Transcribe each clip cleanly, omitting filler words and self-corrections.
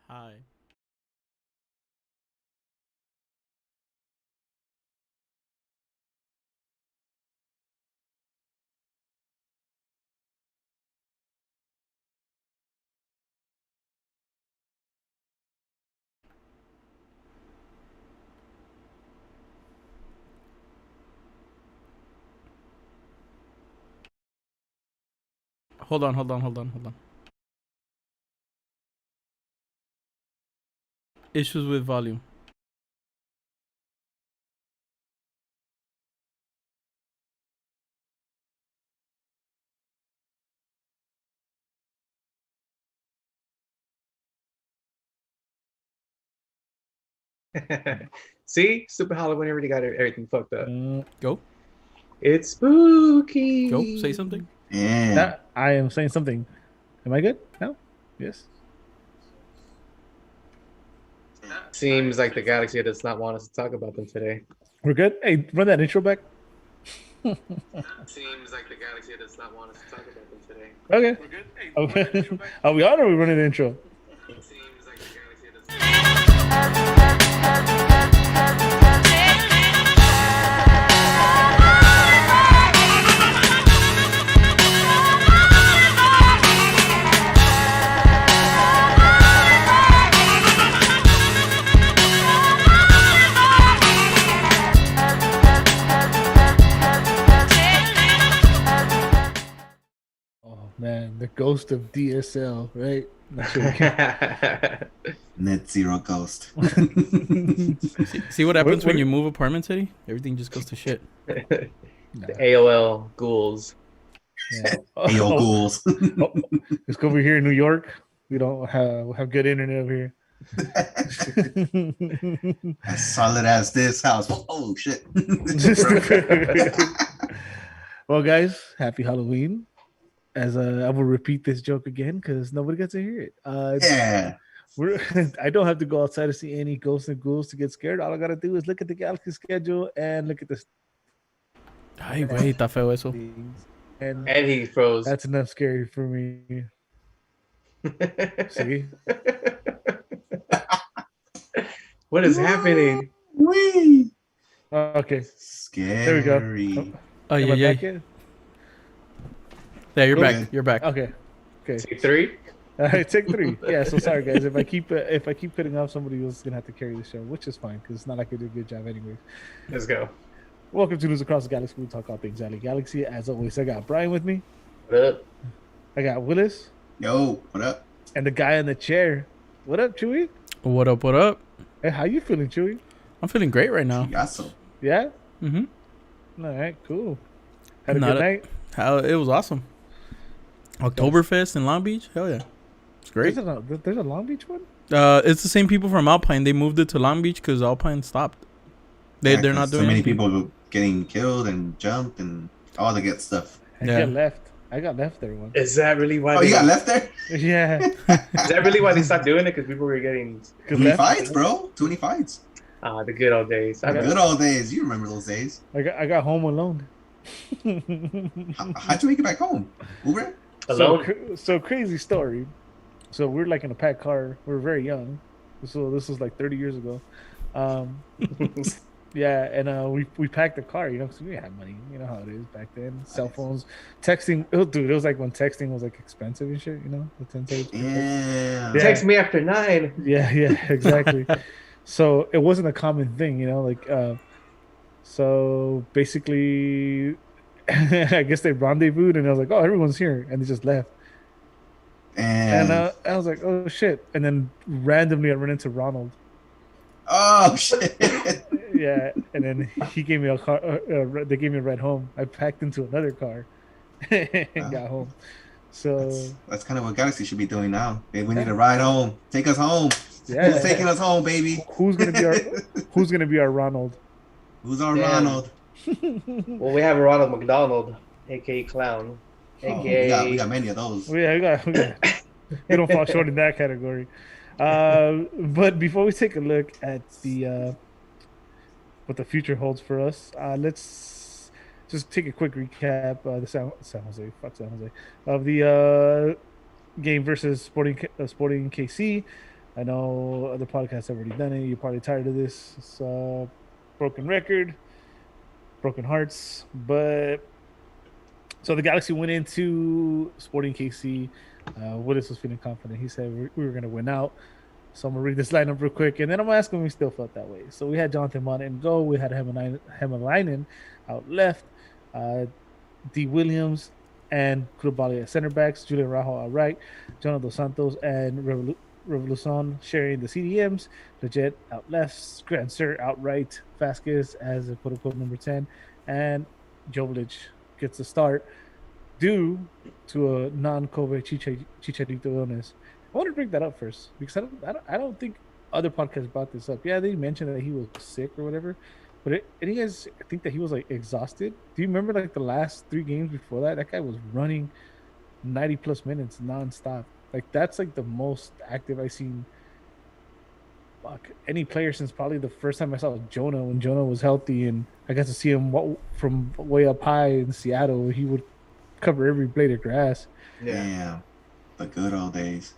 Hi. Hold on. Issues with volume. See, Super Halloween already got everything fucked up. Go. It's Go. Say spooky. something. Yeah. I am saying something. Am I good? No? Yes. Seems like the galaxy does not want us to talk about them today. We're good? Hey, run that intro back. Seems like the galaxy does not want us to talk about them today. Okay. We're good. Hey, Okay. Are we on or are we running the intro? Seems like the galaxy does. Oh man, the ghost of DSL, right? Not sure we can. Net zero ghost. See what happens What- when you move apartments, Eddie? Everything just goes to shit. The Nah. AOL ghouls. Yeah. Ayo ghouls. Let's go over here in New York. We don't have good internet over here. As solid as this house. Oh shit. Well, guys, happy Halloween. As I will repeat this joke again because nobody gets to hear it. Yeah. We're I don't have to go outside to see any ghosts and ghouls to get scared. All I gotta do is look at the galaxy schedule and look at the Ay, güey, está feo eso. things, and And he froze. that's enough scary for me. See, What is happening? Wee. okay, Scary. there we go. Oh, Am yeah, I yeah. back yet? Yeah, you're Okay. back. You're back. Okay, Take three. all right, take 3. Yeah, so sorry guys if I keep putting off, somebody else is gonna have to carry the show, which is fine because it's not like I did a good job anyways. Let's go. Welcome to News Across the Galaxy. We talk all things Alley Galaxy. As always, I got Brian with me. What up? I got Willis Yo, what up? and the guy in the chair. What up, Chewy? What up? What up? Hey, how you feeling, Chewy? I'm feeling great right now. Chigazo. Yeah. Mm-hmm. All right, cool. Had a Not good a- night. How it was awesome. Oktoberfest in Long Beach. Hell yeah, it's great. There's a Long Beach one. It's the same people from Alpine. They moved it to Long Beach because Alpine stopped. Yeah, They're 'cause not doing so many anything. people getting killed and jumped and all the good stuff. Yeah. I got left there one. Is that really why? Oh, you got left there? Yeah. Is that really why they stopped doing it? Because people were getting 20 fights, bro. 20 fights. the good old days. The good old days. You remember those days. I got home alone. How'd you make it back home? Uber? Alone? So crazy story. So we're like in a packed car. We're very young. So this was like 30 years ago. Yeah, and we packed the car, because we didn't have money. You know how it is back then. Cell phones, texting. Oh, dude, it was like when texting was like expensive and shit. The 10 cents. Yeah. Yeah. Text me after 9. Yeah, exactly. So it wasn't a common thing, so basically, I guess they rendezvoused, and I was like, "Oh, everyone's here," and they just left. And I was like, "Oh shit!" And then randomly, I ran into Ronald. Oh shit. Yeah, and then he gave me a car. They gave me a ride home. I packed into another car and got home. So That's kind of what Galaxy should be doing now. Hey, we need a ride home. Take us home. yeah, Who's taking us home, baby? who's gonna be our Ronald? Who's our Damn. Ronald? Well, we have a Ronald McDonald, aka Clown, Oh, aka. we got many of those. We don't fall short in that category. But before we take a look at the what the future holds for us, let's just take a quick recap. The San Jose, fuck San Jose, of the game versus Sporting KC. I know other podcasts have already done it. You're probably tired of this. It's broken record, broken hearts. But so the Galaxy went into Sporting KC. Willis was feeling confident. He said we were going to win out. So I'm going to read this lineup real quick. And then I'm going to ask him if he still felt that way. So we had Jonathan Mata in goal. We had Hemalainen out left. D. Williams and Krubali at center backs. Julian Rajo at right. Jonah Dos Santos and Revolucion sharing the CDMs. Leggett out left. Grancer out right. Vasquez as a quote-unquote number 10. And Jovic gets the start due to a non-COVID Chicharito illness. I want to bring that up first because I don't think other podcasts brought this up. Yeah, they mentioned that he was sick or whatever, but any guys think that he was like exhausted? Do you remember like the last 3 games before that? That guy was running 90 plus minutes nonstop. Like that's like the most active I've seen. Fuck, any player since probably the first time I saw Jonah when Jonah was healthy and I got to see him from way up high in Seattle. He would cover every blade of grass. Yeah, the good old days.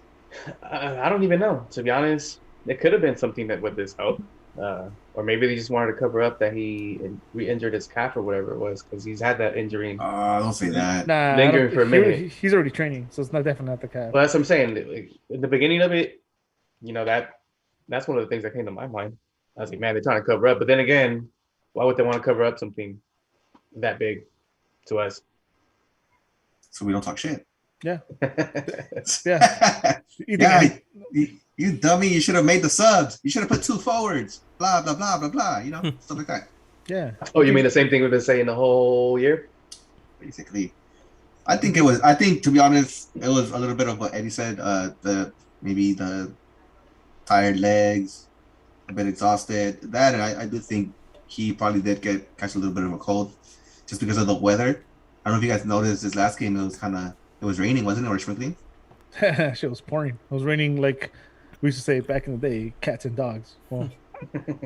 I don't even know. To be honest, it could have been something that with this health, or maybe they just wanted to cover up that he re-injured his calf or whatever it was because he's had that injury. Don't say that. Nah, lingering for a minute. He's already training, so it's definitely not the calf. Well, that's what I'm saying. Like, in the beginning of it, you know that's one of the things that came to my mind. I was like, man, they're trying to cover up, but then again, why would they want to cover up something that big to us? So we don't talk shit. Yeah. Yeah. You dummy, you should have made the subs. You should have put 2 forwards. Blah, blah, blah, blah, blah. You know, stuff like that. Yeah. Oh, you mean the same thing we've been saying the whole year? Basically. I think, to be honest, it was a little bit of what Eddie said. Maybe the tired legs, a bit exhausted. That, and I do think he probably did catch a little bit of a cold just because of the weather. I don't know if you guys noticed this last game. It was raining, wasn't it, or sprinkling? Shit was pouring. It was raining like we used to say back in the day, cats and dogs. Well,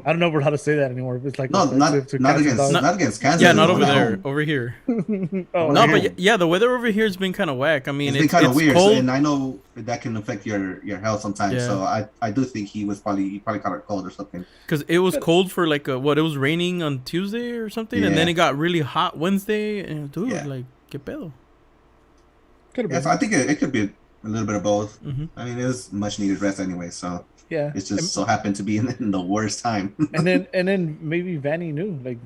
I don't know how to say that anymore. It's like not against Kansas. Yeah, not over there. Over here. Oh, No, here. but yeah, the weather over here has been kind of whack. I mean, It's been kind of weird, cold. and I know that can affect your health sometimes. Yeah. So I do think he probably caught a cold or something. Because it was cold for like it was raining on Tuesday or something, and then Yeah. it got really hot Wednesday. And dude, Yeah. like, que pedo? Could have Yeah, been. so I think it could be a little bit of both. Mhm. I mean, it was much needed rest anyway, so Yeah. it's just so happened to be in the worst time. and then maybe Vanny knew like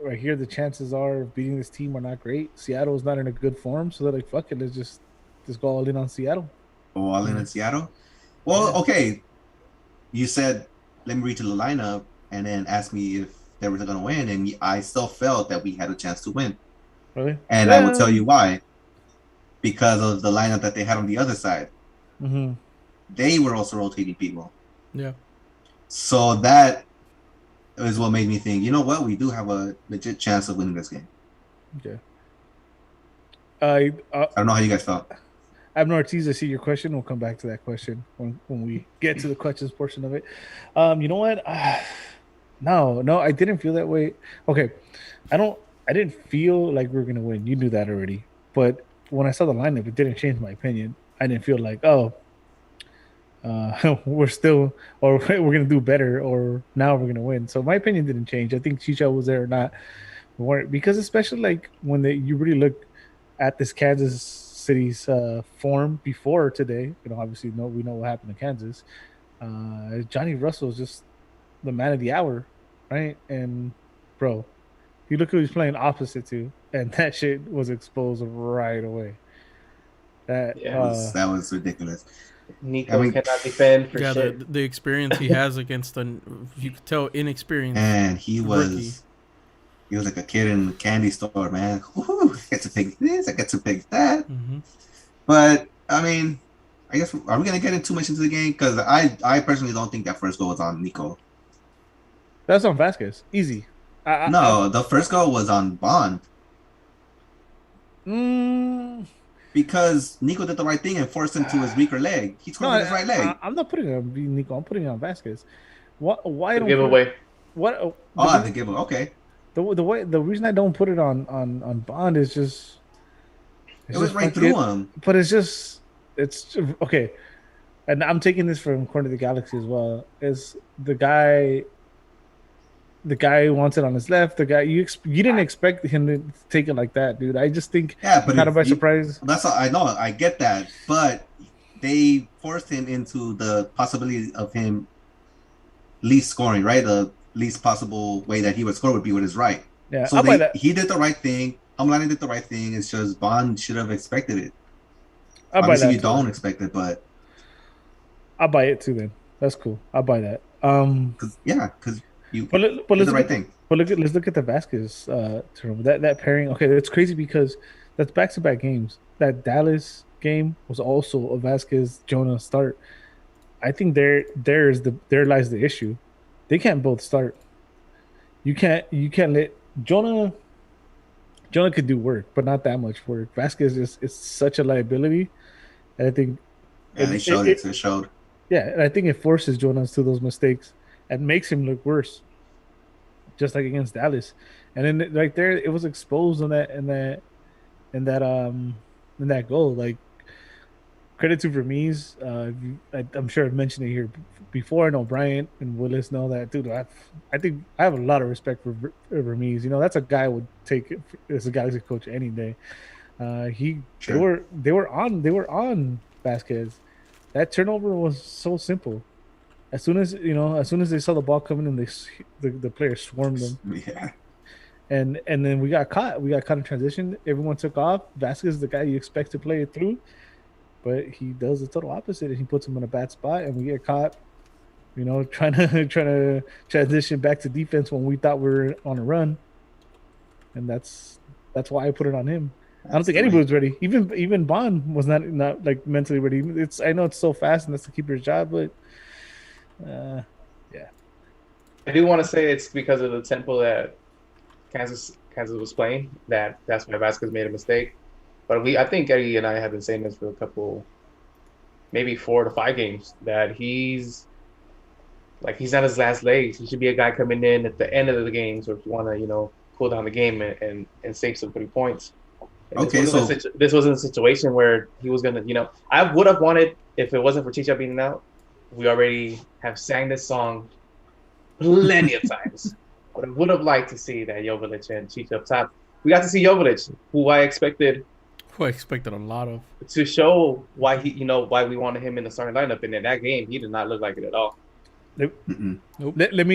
right here the chances are of beating this team are not great. Seattle's not in a good form, so they're like, fuck it, let's just go all in on Seattle. All in Seattle. Well, okay. You said let me read to the lineup, and then ask me if they were going to win, and I still felt that we had a chance to win. Really? And I will tell you why. Because of the lineup that they had on the other side. Mm-hmm. They were also rotating people. Yeah. So that is what made me think, you know what? We do have a legit chance of winning this game. Okay. I don't know how you guys felt. Abner Ortiz, I see your question. We'll come back to that question when we get to the questions portion of it. You know what? No, I didn't feel that way. Okay. I didn't feel like we were going to win. You knew that already. But when I saw the lineup, it didn't change my opinion. I didn't feel like, we're still, or we're going to do better, or now we're going to win. So my opinion didn't change. I think Chicha was there or not. Because especially like when you really look at this Kansas City's form before today, obviously we know what happened to Kansas. Johnny Russell is just the man of the hour, right? And bro, you look who he's playing opposite to, and that shit was exposed right away. That that was ridiculous. Nico cannot defend for shit. The experience he has against you could tell inexperienced. And he was like a kid in the candy store, man. Ooh, I get to pick this, I get to pick that. Mm-hmm. But I mean, I guess are we gonna get too much into the game? Because I personally don't think that first goal was on Nico. That's on Vasquez. Easy. The first goal was on Bond. Because Nico did the right thing and forced him to his weaker leg. He scored with his right leg. I'm not putting it on Nico. I'm putting it on Vasquez. Why don't giveaway? What? The giveaway. Okay. The reason I don't put it on Bond is just it was right through him. But it's just it's okay. And I'm taking this from Corner of the Galaxy as well. Is the guy who wants it on his left? The guy you didn't expect him to take it like that, dude. I just think Yeah, he but caught him by if you, surprise. that's all, I know. I get that, but they forced him into the possibility of him least scoring, right? The least possible way that he would score would be with his right. Yeah, So I'll buy that. he did the right thing. Hamlani did the right thing. It's just Bond should have expected it. I'll buy Obviously, that you too. don't expect it, but I'll buy it too. Then that's cool. I'll buy that. because you But did let's the look right at thing. let's look at the Vasquez turnover. That pairing. Okay, it's crazy because that's back to back games. That Dallas game was also a Vasquez Jonah start. I think there lies the issue. They can't both start. You can't let Jonah. Jonah could do work, but not that much work. Vasquez is such a liability, and I think Yeah, they showed it. It showed. yeah, and I think it forces Jonas to those mistakes and makes him look worse, just like against Dallas. And then right there, it was exposed in that in that goal. Like credit to Vermees. I'm sure I've mentioned it here before. I know Bryant and Willis know that, dude. I think I have a lot of respect for Vermees. You know, that's a guy I would take as a Galaxy coach any day. Sure. They were on Vasquez. That turnover was so simple. As soon as they saw the ball coming in, the players swarmed them, Yeah. and then we got caught. We got caught in transition. Everyone took off. Vasquez is the guy you expect to play it through, but he does the total opposite, and he puts him in a bad spot, and we get caught. You know, trying to transition back to defense when we thought we were on a run, and that's why I put it on him. I don't That's think the anybody way. was ready. Even Bond was not like mentally ready. I know it's so fast and that's the keeper's job, but uh, yeah, I do want to say it's because of the tempo that Kansas was playing that's why Vasquez made a mistake. But I think Eddie and I have been saying this for a couple, maybe 4 to 5 games, that he's on his last legs. He should be a guy coming in at the end of the games, or if you want to, cool down the game and save some 3 points. And Okay, so this wasn't a situation where he was gonna, I would have wanted, if it wasn't for Chicha being out, we already have sang this song plenty of times. But I would have liked to see that Jovic and Chicha up top. We got to see Jovic, who I expected Who I expected a lot of. to show why why we wanted him in the starting lineup. And in that game, he did not look like it at all. mm-mm. let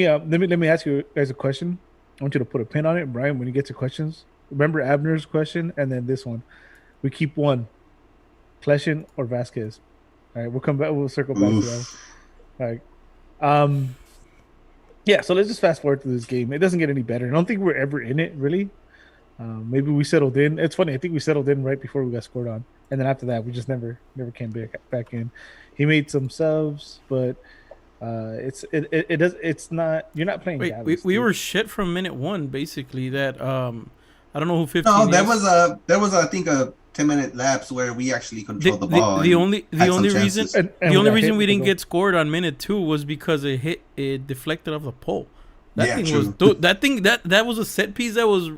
me ask you guys a question. I want you to put a pin on it, Brian. When you get to questions, remember Abner's question and then this one. We keep one: Kleshin or Vasquez. All right, we'll come back. We'll circle back to that. Oof. All right. Yeah. So let's just fast forward to this game. It doesn't get any better. I don't think we're ever in it really. Maybe we settled in. It's funny. I think we settled in right before we got scored on, and then after that, we just never came back in. He made some subs, but it does. It's not. You're not playing. Wait, Dallas, we dude. were shit from minute one, basically. That I don't know who 15 No, is. there was I think a 10-minute lapse where we actually controlled the ball. The and only had some reason chances. And the only got reason hit we with the didn't goal. get scored on minute 2 was because it deflected off the pole. That Yeah, thing true. was dude, that was a set piece that was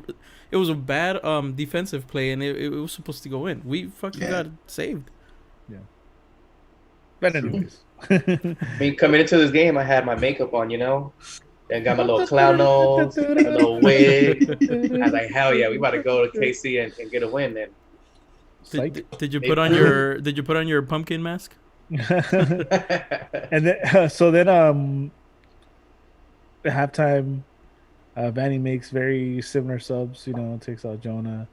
it was a bad defensive play and it was supposed to go in. We fucking Yeah. got saved. But anyways, I mean, coming into this game, I had my makeup on, and got my little clown nose, my little wig. I was like, hell yeah, we about to go to KC and get a win. And Did you put on your pumpkin mask? and then so then at halftime, Vanny makes very similar subs. Takes out Jonah,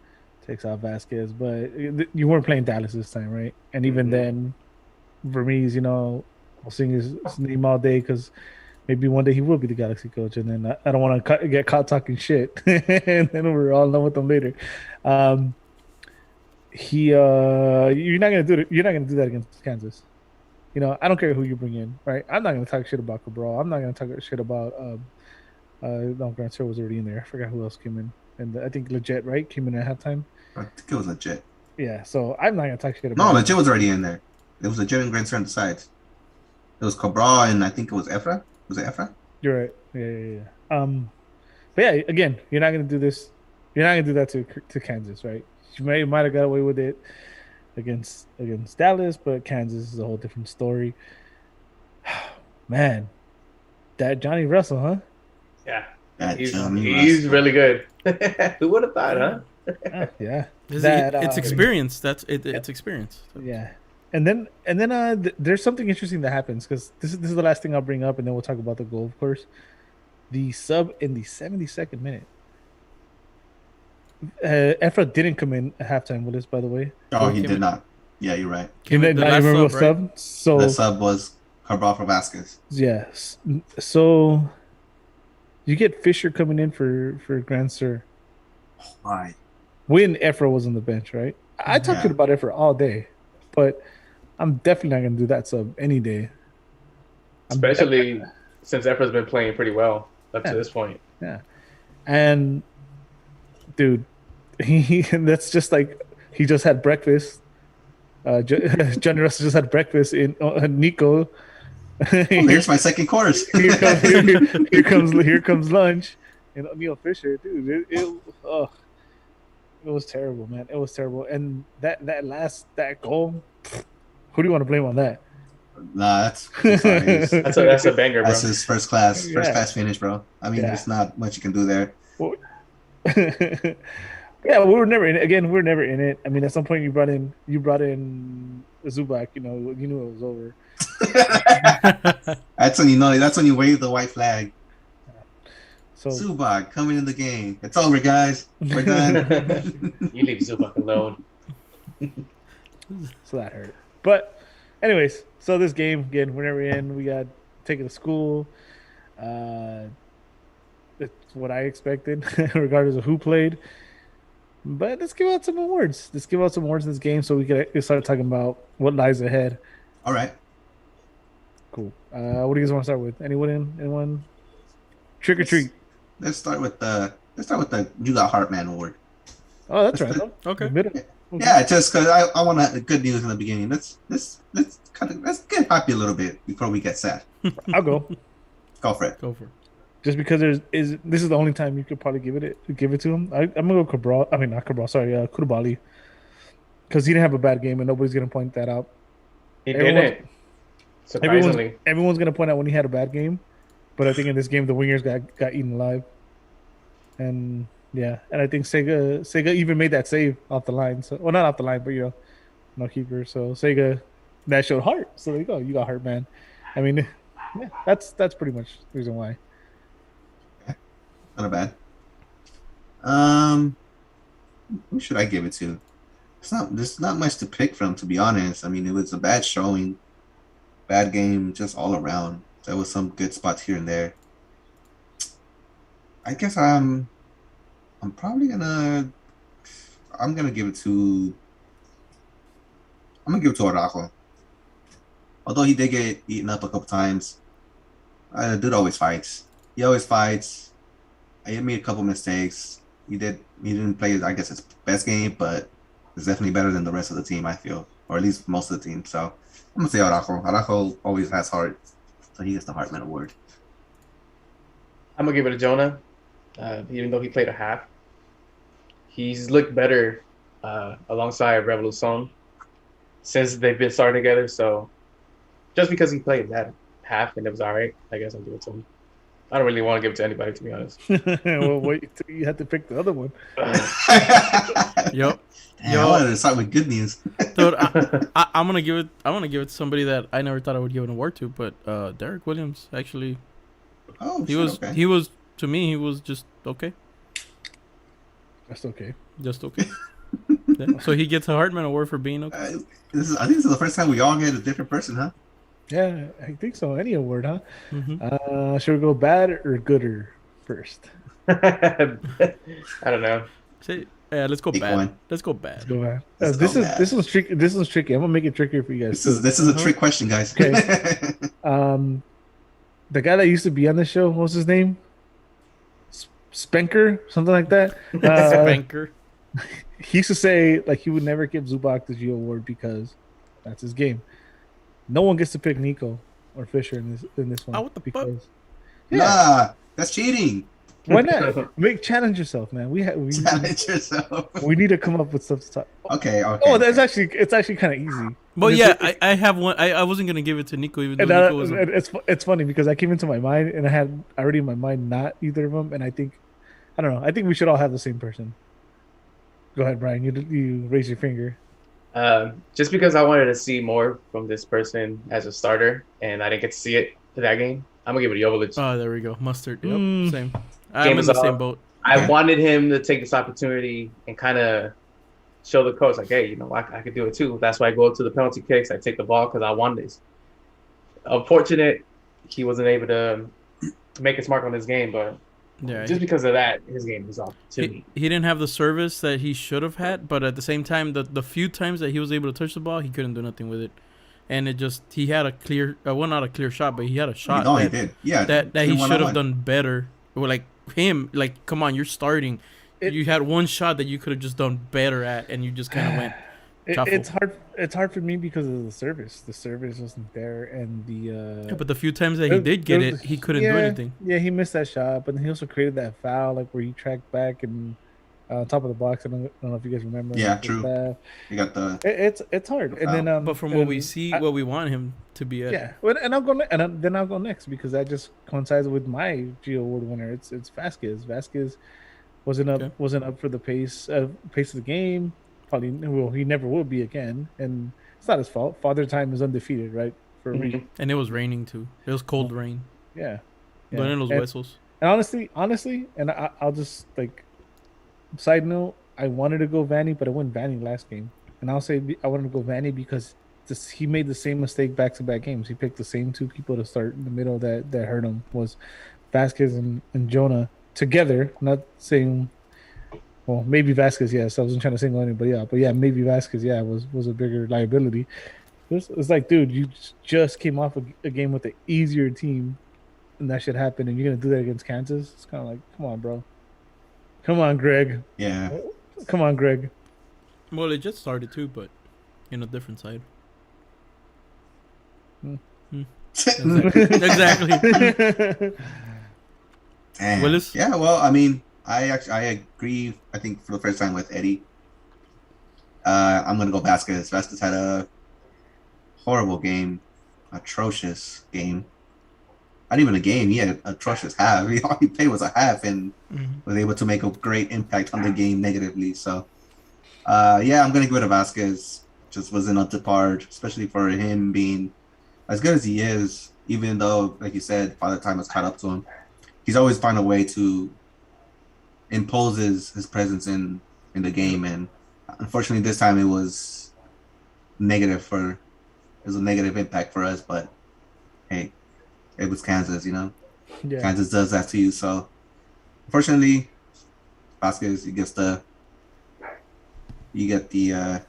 takes out Vasquez, but you weren't playing Dallas this time, right? And even Mhm. then, Vermees, I'll sing his name all day because maybe one day he will be the Galaxy coach, and then I don't want to get caught talking shit, and then we're all done with them later. You're not gonna do it. You're not gonna do that against Kansas. I don't care who you bring in, right? I'm not gonna talk shit about Cabral. I'm not gonna talk shit about no, Grant Sir was already in there. I forgot who else came in, and I think Legit, right, came in at halftime. I think it was legit. Yeah, so I'm not gonna talk shit about. No, him. legit was already in there. It was legit and Grand on the sides. It was Cabral and I think it was Efra. Was it Efra? You're right. Yeah. But yeah, again, you're not gonna do this. You're not gonna do that to Kansas, right? You might have got away with it. against Dallas, but Kansas is a whole different story. Man, that Johnny Russell, huh? Yeah, That he's Johnny he's Russell. really good. Who would have thought, huh? Yeah, It's experience. It's experience. Yeah, and then there's something interesting that happens because this is the last thing I'll bring up, and then we'll talk about the goal, of course. The sub in the 72nd minute. Efra didn't come in at halftime with us, by the way. Oh, he Came did in- not. Yeah, you're right. Came in the Now you last remember sub, what right? sub? So The sub was Cabral for Vasquez. yes, so you get Fisher coming in for Grand Sur Why? when Efra was on the bench, right? I talked Yeah. shit about Efra all day, but I'm definitely not gonna do that sub any day. Especially since Efra's been playing pretty well up Yeah. to this point. And dude, he that's just like he just had breakfast. Johnny Russell just had breakfast in Nico. Oh, here's my second course. here comes lunch, and Neil Fisher, dude. It was terrible, man. It was terrible. And that goal, who do you want to blame on that? Nah, that's sorry. That's a banger, bro. That's his first class Yeah. finish, bro. I mean, Yeah. there's not much you can do there. Yeah, we were never in it. Again, we were never in it. I mean, at some point you brought in Zubac. You knew it was over. That's when you know. That's when you wave the white flag. So Zubac coming in the game. It's over, guys. We're done. You leave Zubac alone. so that hurt. But anyways, so this game again, we're never in. We got taken to school. It's what I expected, regardless of who played. But let's give out some awards. Let's give out some awards in this game so we can start talking about what lies ahead. All right. Cool. What do you guys want to start with? Anyone? Trick or treat. Let's start with the You Got Heartman award. Oh, that's right. Okay. Middle. Yeah, just because I want good news in the beginning. Let's get happy a little bit before we get sad. I'll go. Go for it. Go for it. Just because this is the only time you could probably give it to him. I'm gonna go Cabral. I mean not Cabral. Sorry, Koulibaly, because he didn't have a bad game and nobody's gonna point that out. He Everyone- didn't. Surprisingly. Everyone's gonna point out when he had a bad game, but I think in this game the wingers got eaten alive. And yeah, and I think Sega even made that save off the line. So well, not off the line, but no keeper. So Sega that showed heart. So there you go. You got heart, man. I mean, yeah, that's pretty much the reason why. Not bad. Who should I give it to? There's not much to pick from, to be honest. I mean, it was a bad showing, bad game, just all around. There was some good spots here and there. I guess I'm probably gonna give it to Araujo. Although he did get eaten up a couple times, dude always fights. He always fights. He made a couple mistakes. He didn't play, I guess, his best game, but it's definitely better than the rest of the team, I feel, or at least most of the team. So I'm gonna say Araujo. Araujo always has heart, so he gets the Heartman award. I'm gonna give it to Jonah, even though he played a half. He's looked better alongside Revolucion since they've been starting together. So just because he played that half and it was all right, I guess I'll give it to him. I don't really want to give it to anybody, to be honest. Well, wait till you have to pick the other one. Yep. Damn, I wanted to start with good news. Dude, I'm gonna give it to somebody that I never thought I would give an award to, but Derek Williams actually. Oh, He shit, was okay. he was to me he was just okay. That's okay. Just okay. Yeah. So he gets a Hartman award for being okay. I think this is the first time we all get a different person, huh? Yeah, I think so. Any award, huh? Mm-hmm. Should we go bad or gooder first? I don't know. Let's go Pick bad. one. Let's go bad. Let's go bad. Let's This go is bad. this one's tricky. This one's tricky. I'm gonna make it trickier for you guys. This is a trick question, guys. Okay. The guy that used to be on the show, what was his name? Spenker, something like that. Spanker. He used to say like he would never give Zubac the Gio award because that's his game. No one gets to pick Nico or Fisher in this one. Oh, what the fuck? because yeah, Nah, that's cheating. Why not? Challenge yourself, man. We Challenge yourself. we need to come up with stuff to talk. Okay. Oh, that's it's actually kind of easy. But And yeah, it's- I have one. I wasn't gonna give it to Nico even though and Nico was. it's funny because I came into my mind and I had already in my mind not either of them, and I think I don't know. I think we should all have the same person. Go ahead, Brian. You raise your finger. Just because I wanted to see more from this person as a starter, and I didn't get to see it for that game, I'm gonna give it to Jovic. Oh, there we go. Mustard. Yep, Mm. same. I'm in was the up. same boat. I wanted him to take this opportunity and kind of show the coach, like, hey, you know, I could do it too. That's why I go to the penalty kicks. I take the ball because I want this. Unfortunate, he wasn't able to make his mark on his game, but Yeah, just because of that, his game was off to me. he didn't have the service that he should have had, but at the same time, the few times that he was able to touch the ball, he couldn't do nothing with it. And it just he had a clear, well, not a clear shot, but he had a shot No, he that, did. Yeah. that he two should have one-on-one. done better. Or like him, like come on, you're starting. It- You had one shot that you could have just done better at, and you just kind of went. Shuffle. It's hard. It's hard for me because of the service. The service wasn't there, and the. Yeah, but the few times that he did get it, he couldn't do anything. Yeah, he missed that shot, but then he also created that foul, like where he tracked back and on top of the box. I don't know if you guys remember. Yeah, Like true. that. You got the. It's hard, and foul. then But from what we and see, I- what we want him to be at. yeah, well, and I'll go then I'll go next because that just coincides with my Geo Award winner. It's Vasquez. Vasquez Okay. wasn't up for the pace of the game. Probably he never will be again, and it's not his fault. Father Time is undefeated, right? For a reason. And it was raining too. It was cold rain. Yeah. But in los And- huesos. And honestly, and I'll just like side note, I wanted to go Vanny, but I went Vanny last game, and I'll say I wanted to go Vanny because he made the same mistake back-to-back games. He picked the same two people to start in the middle that hurt him was Vasquez and Jonah together. Not saying, well, maybe Vasquez, yes. I wasn't trying to single anybody out, but maybe Vasquez, was a bigger liability. It's like, dude, you just came off a game with an easier team, and that should happen, and you're gonna do that against Kansas. It's kind of like, come on, bro. Come on, Greg. Yeah. Come on, Greg. Well, it just started too, but in a different side. Exactly. Damn. Willis? Yeah, well, I mean, I agree. I think for the first time with Eddie, I'm gonna go Vasquez. Vasquez had a horrible game, atrocious game. Not even a game. He had an atrocious half. All he played was a half and was able to make a great impact on the game negatively. So, yeah, I'm gonna give it to Vasquez. Just wasn't up to par, especially for him being as good as he is. Even though, like you said, Father Time has caught up to him. He's always found a way to impose his presence in the game, and unfortunately this time it was a negative impact for us, but hey, it was Kansas, you know. Yeah. Kansas does that to you, so unfortunately Vasquez, you get the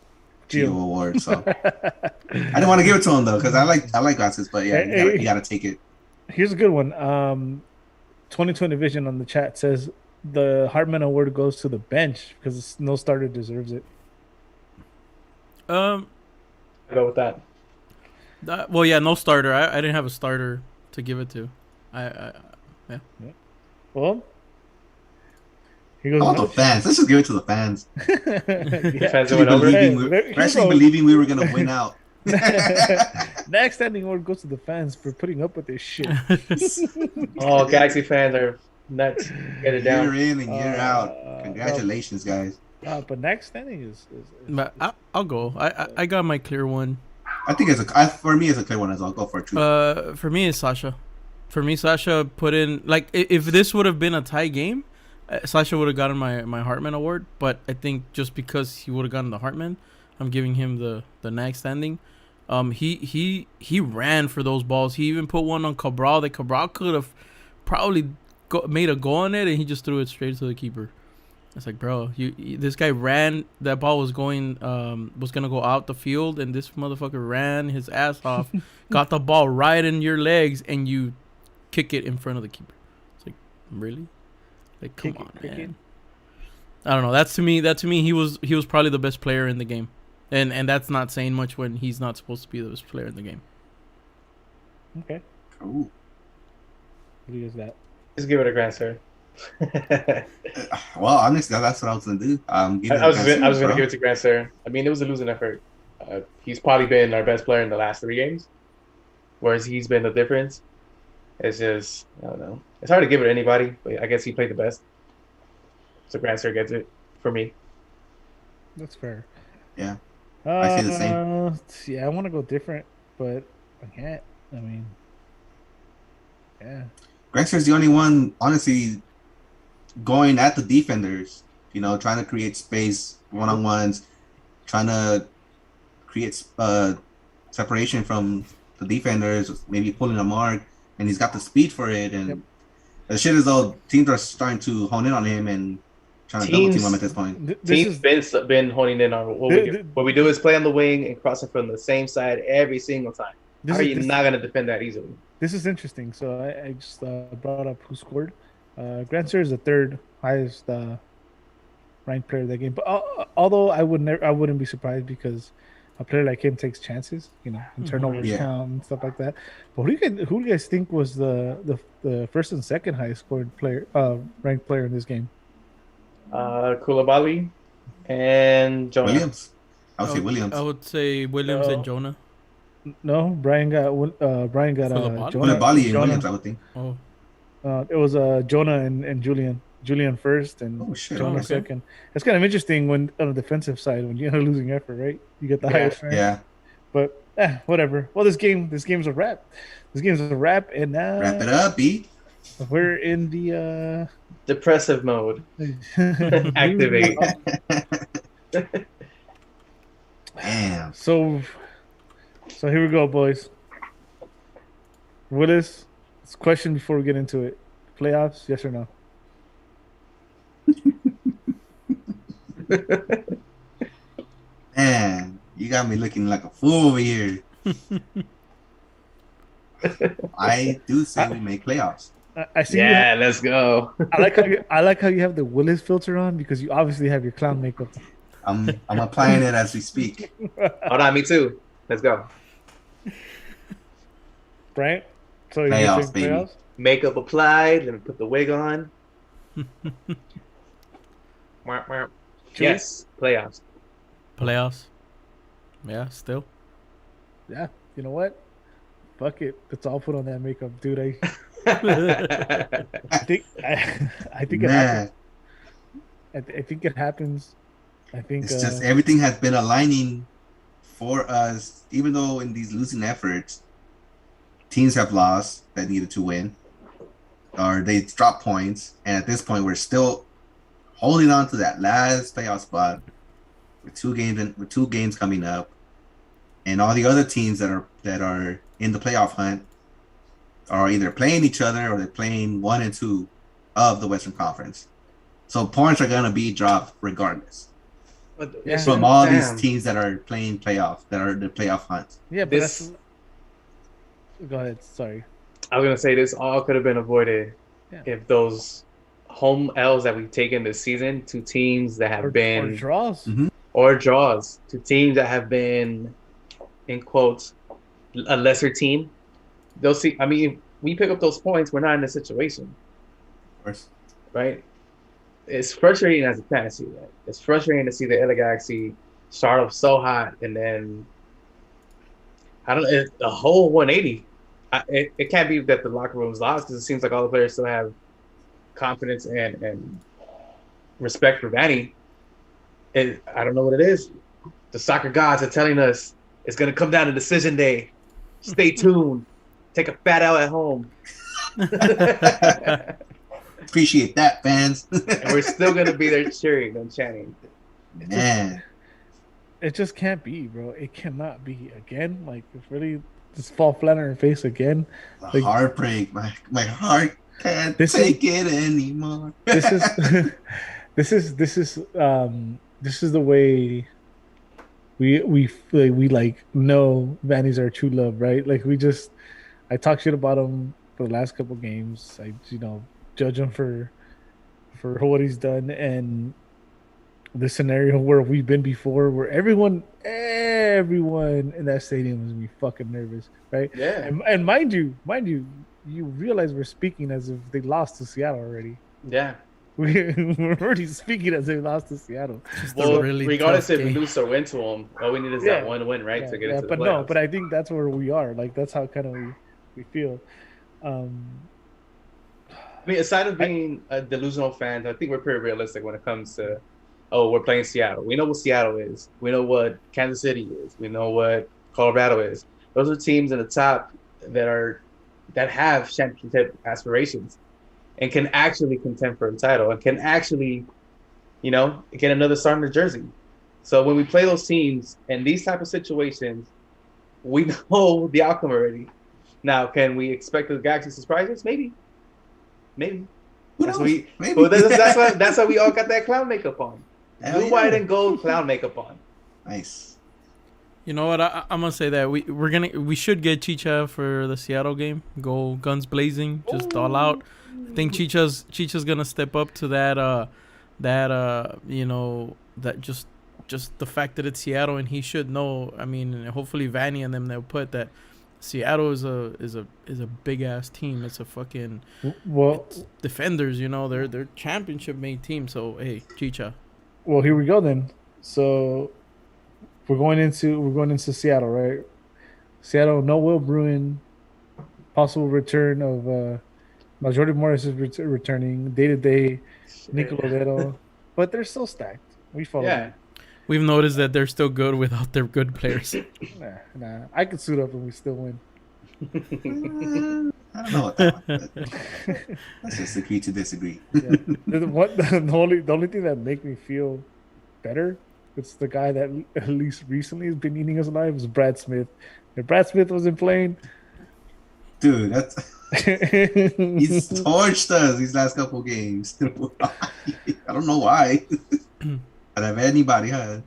Geo award. So I didn't want to give it to him though, because I like Vasquez, but yeah, you gotta take it. Here's a good one. 2020 Vision on the chat says the Hartman Award goes to the bench because no starter deserves it. I'll go with that. Well, yeah, no starter. I didn't have a starter to give it to. Well, here How goes. about the fans? Let's just give it to the fans. The fans that Actually went over. believing we were gonna win out. Next standing award goes to the fans for putting up with this shit. Oh, Galaxy fans are nuts. Get it down. Year in and year out. Uh, Congratulations, guys. But next standing is But I'll go. I got my clear one. I think for me it's a clear one as well. I'll go for it too. For me, it's Sasha. For me, Sasha put in like if this would have been a tie game, Sasha would have gotten my Hartman award. But I think just because he would have gotten the Hartman, I'm giving him the next standing. He ran for those balls. He even put one on Cabral that Cabral could have probably made a goal on it, and he just threw it straight to the keeper. It's like, bro, this guy ran. That ball was gonna go out the field, and this motherfucker ran his ass off, got the ball right in your legs, and you kick it in front of the keeper. It's like, really? Like, come on, man. I don't know. That to me, he was probably the best player in the game, and that's not saying much when he's not supposed to be the best player in the game. okay. Ooh. What is that? Just give it a grand, sir. Well, honestly, that's what I was gonna do. Give it I a was just gonna, I Cancun, was gonna bro. give it to Grant Sir. I mean, it was a losing effort. He's probably been our best player in the last 3 games, whereas he's been the difference. It's just I don't know. It's hard to give it to anybody, but I guess he played the best. So Grant Sir gets it for me. That's fair. Yeah, I say the same. Yeah, I want to go different, but I can't. I mean, yeah. Grexter's the only one, honestly, going at the defenders. Trying to create space, one-on-ones, trying to create separation from the defenders, maybe pulling a mark, and he's got the speed for it. And Yep. the shit is though teams are starting to hone in on him and trying to double team him at this point. This Teams is been honing in on what we do. What we do is play on the wing and cross it from the same side every single time. How are you not gonna defend that easily? this is interesting. So I just brought up who scored. Grant Sir is the third highest ranked player of that game. But although I wouldn't be surprised because a player like him takes chances, and turnovers Yeah. count and stuff like that. But who do you guys think was the first and second highest scored player, ranked player in this game? Koulibaly and Jonah. Williams, I would say Williams. I would say Williams No. and Jonah. No, Brian got Koulibaly? Jonah. Koulibaly and Jonah. Williams, I would think. Oh, It was Jonah and Julian. Julian first and Oh shit! Jonah okay. second. It's kind of interesting when on the defensive side when you're losing effort, right? You get the Yeah. highest rank. Yeah, But whatever. Well, this game's a wrap. This game's a wrap, and now wrap it up, B. we're in the Depressive mode. Activate. Damn. So here we go, boys. Willis, this question before we get into it: playoffs, yes or no? Man, you got me looking like a fool over here. I do say we make playoffs. I see. Yeah, let's go. I like how you have the Willis filter on because you obviously have your clown makeup. I'm applying it as we speak. Hold on, me too. Let's go. Right? So you're Playoffs, saying baby. playoffs? Makeup applied. Let me put the wig on. Wah, wah. Yes, playoffs. playoffs. Yeah, still. Yeah. You know what? Fuck it. Let's all put on that makeup, dude. I think it Man, happens. I think it happens. I think it's just everything has been aligning for us, even though in these losing efforts, teams have lost that needed to win, or they dropped points, and at this point, we're still holding on to that last playoff spot with two games coming up, and all the other teams that are in the playoff hunt are either playing each other or they're playing 1 and 2 of the Western Conference. So points are gonna be dropped regardless Yeah. from all Damn. these teams that are playing playoff, that are the playoff hunt. yeah, but This- go ahead. Sorry. I was gonna say this all could have been avoided Yeah. if those home L's that we've taken this season to teams that have Or been draws. Mhm. or draws to teams that have been, in quotes, a lesser team. They'll see. I mean, if we pick up those points, we're not in a situation, Of course. right? It's frustrating as a fantasy. Right? It's frustrating to see the LA Galaxy start off so hot and then I don't know the whole 180. It can't be that the locker room's lost because it seems like all the players still have confidence and respect for Vanny. I don't know what it is. The soccer gods are telling us it's going to come down to decision day. Stay tuned. Take a fat L at home. And Appreciate that, fans. we're still going to be there cheering and chanting. Man, It just can't be, bro. It cannot be again. Like it's really just fall flat on her face again. the Like- heartbreak. My heart can't This take it anymore. This is this is the way we like know Vanny's our true love, right? Like I talk shit about him for the last couple games. I judge him for what he's done, and the scenario where we've been before, where everyone in that stadium is gonna be fucking nervous, right? Yeah. And mind you, you realize we're speaking as if they lost to Seattle already. Yeah. We're already speaking as they lost to Seattle. Just Well, a really regardless tough if we game. lose or win to them, all we need is Yeah. that one win, right, Yeah, to get yeah, into the but playoffs. no, but I think that's where we are. Like that's how kind of we feel. Um, I mean, aside of being a delusional fans, I think we're pretty realistic when it comes to, oh, we're playing Seattle. We know what Seattle is. We know what Kansas City is. We know what Colorado is. Those are teams in the top that have championship aspirations and can actually contend for a title and can actually, get another star in their jersey. So when we play those teams in these type of situations, we know the outcome already. Now, can we expect the Galaxy to surprise us? Maybe. Who That's knows? what we. Maybe. Well, that's why we all got that clown makeup on. Hell Blue, yeah. white, and gold clown makeup on. Nice. You know what? I'm gonna say that we should get Chicha for the Seattle game. Go guns blazing, just all out. I think Chicha's gonna step up to that that just the fact that it's Seattle and he should know. I mean, hopefully Vanny and them they'll put that Seattle is a big ass team. It's a fucking well, it's defenders. They're championship made team. So hey, Chicha. well, here we go then. So we're going into Seattle, right? Seattle, no Will Bruin, possible return of Jordan Morris is returning day to day, Nico Lodeiro, but they're still stacked. We follow. Yeah. We've noticed that they're still good without their good players. Nah. I could suit up and we still win. I don't know what that one, but let's just agree to disagree. Yeah. The only thing that make me feel better, it's the guy that at least recently has been eating us alive, is Brad Smith. If Brad Smith wasn't playing, Dude, he's torched us these last couple games. I don't know why. But have anybody had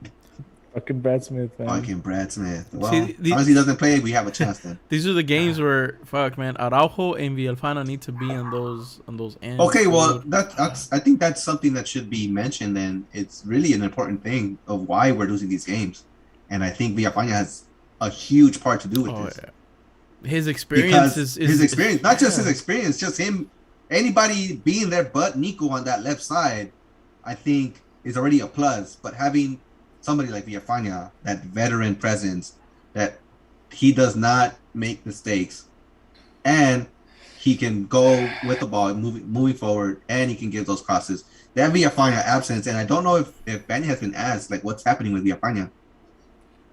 fucking Brad Smith, man. fucking Brad Smith? Well, See, as long as he doesn't play, we have a chance then. These are the games where fuck man, Araujo and Villalfano need to be on those ends. Okay, well, dude. that's I think that's something that should be mentioned, and it's really an important thing of why we're losing these games. And I think Villafaña has a huge part to do with this. Yeah. His experience Because is his experience, not just his yeah. experience, just him. Anybody being there but Nico on that left side, I think is already a plus. But having somebody like Villafaña, that veteran presence, that he does not make mistakes, and he can go with the ball moving forward, and he can give those crosses. That Villafaña absence, and I don't know if Benny has been asked like what's happening with Villafaña.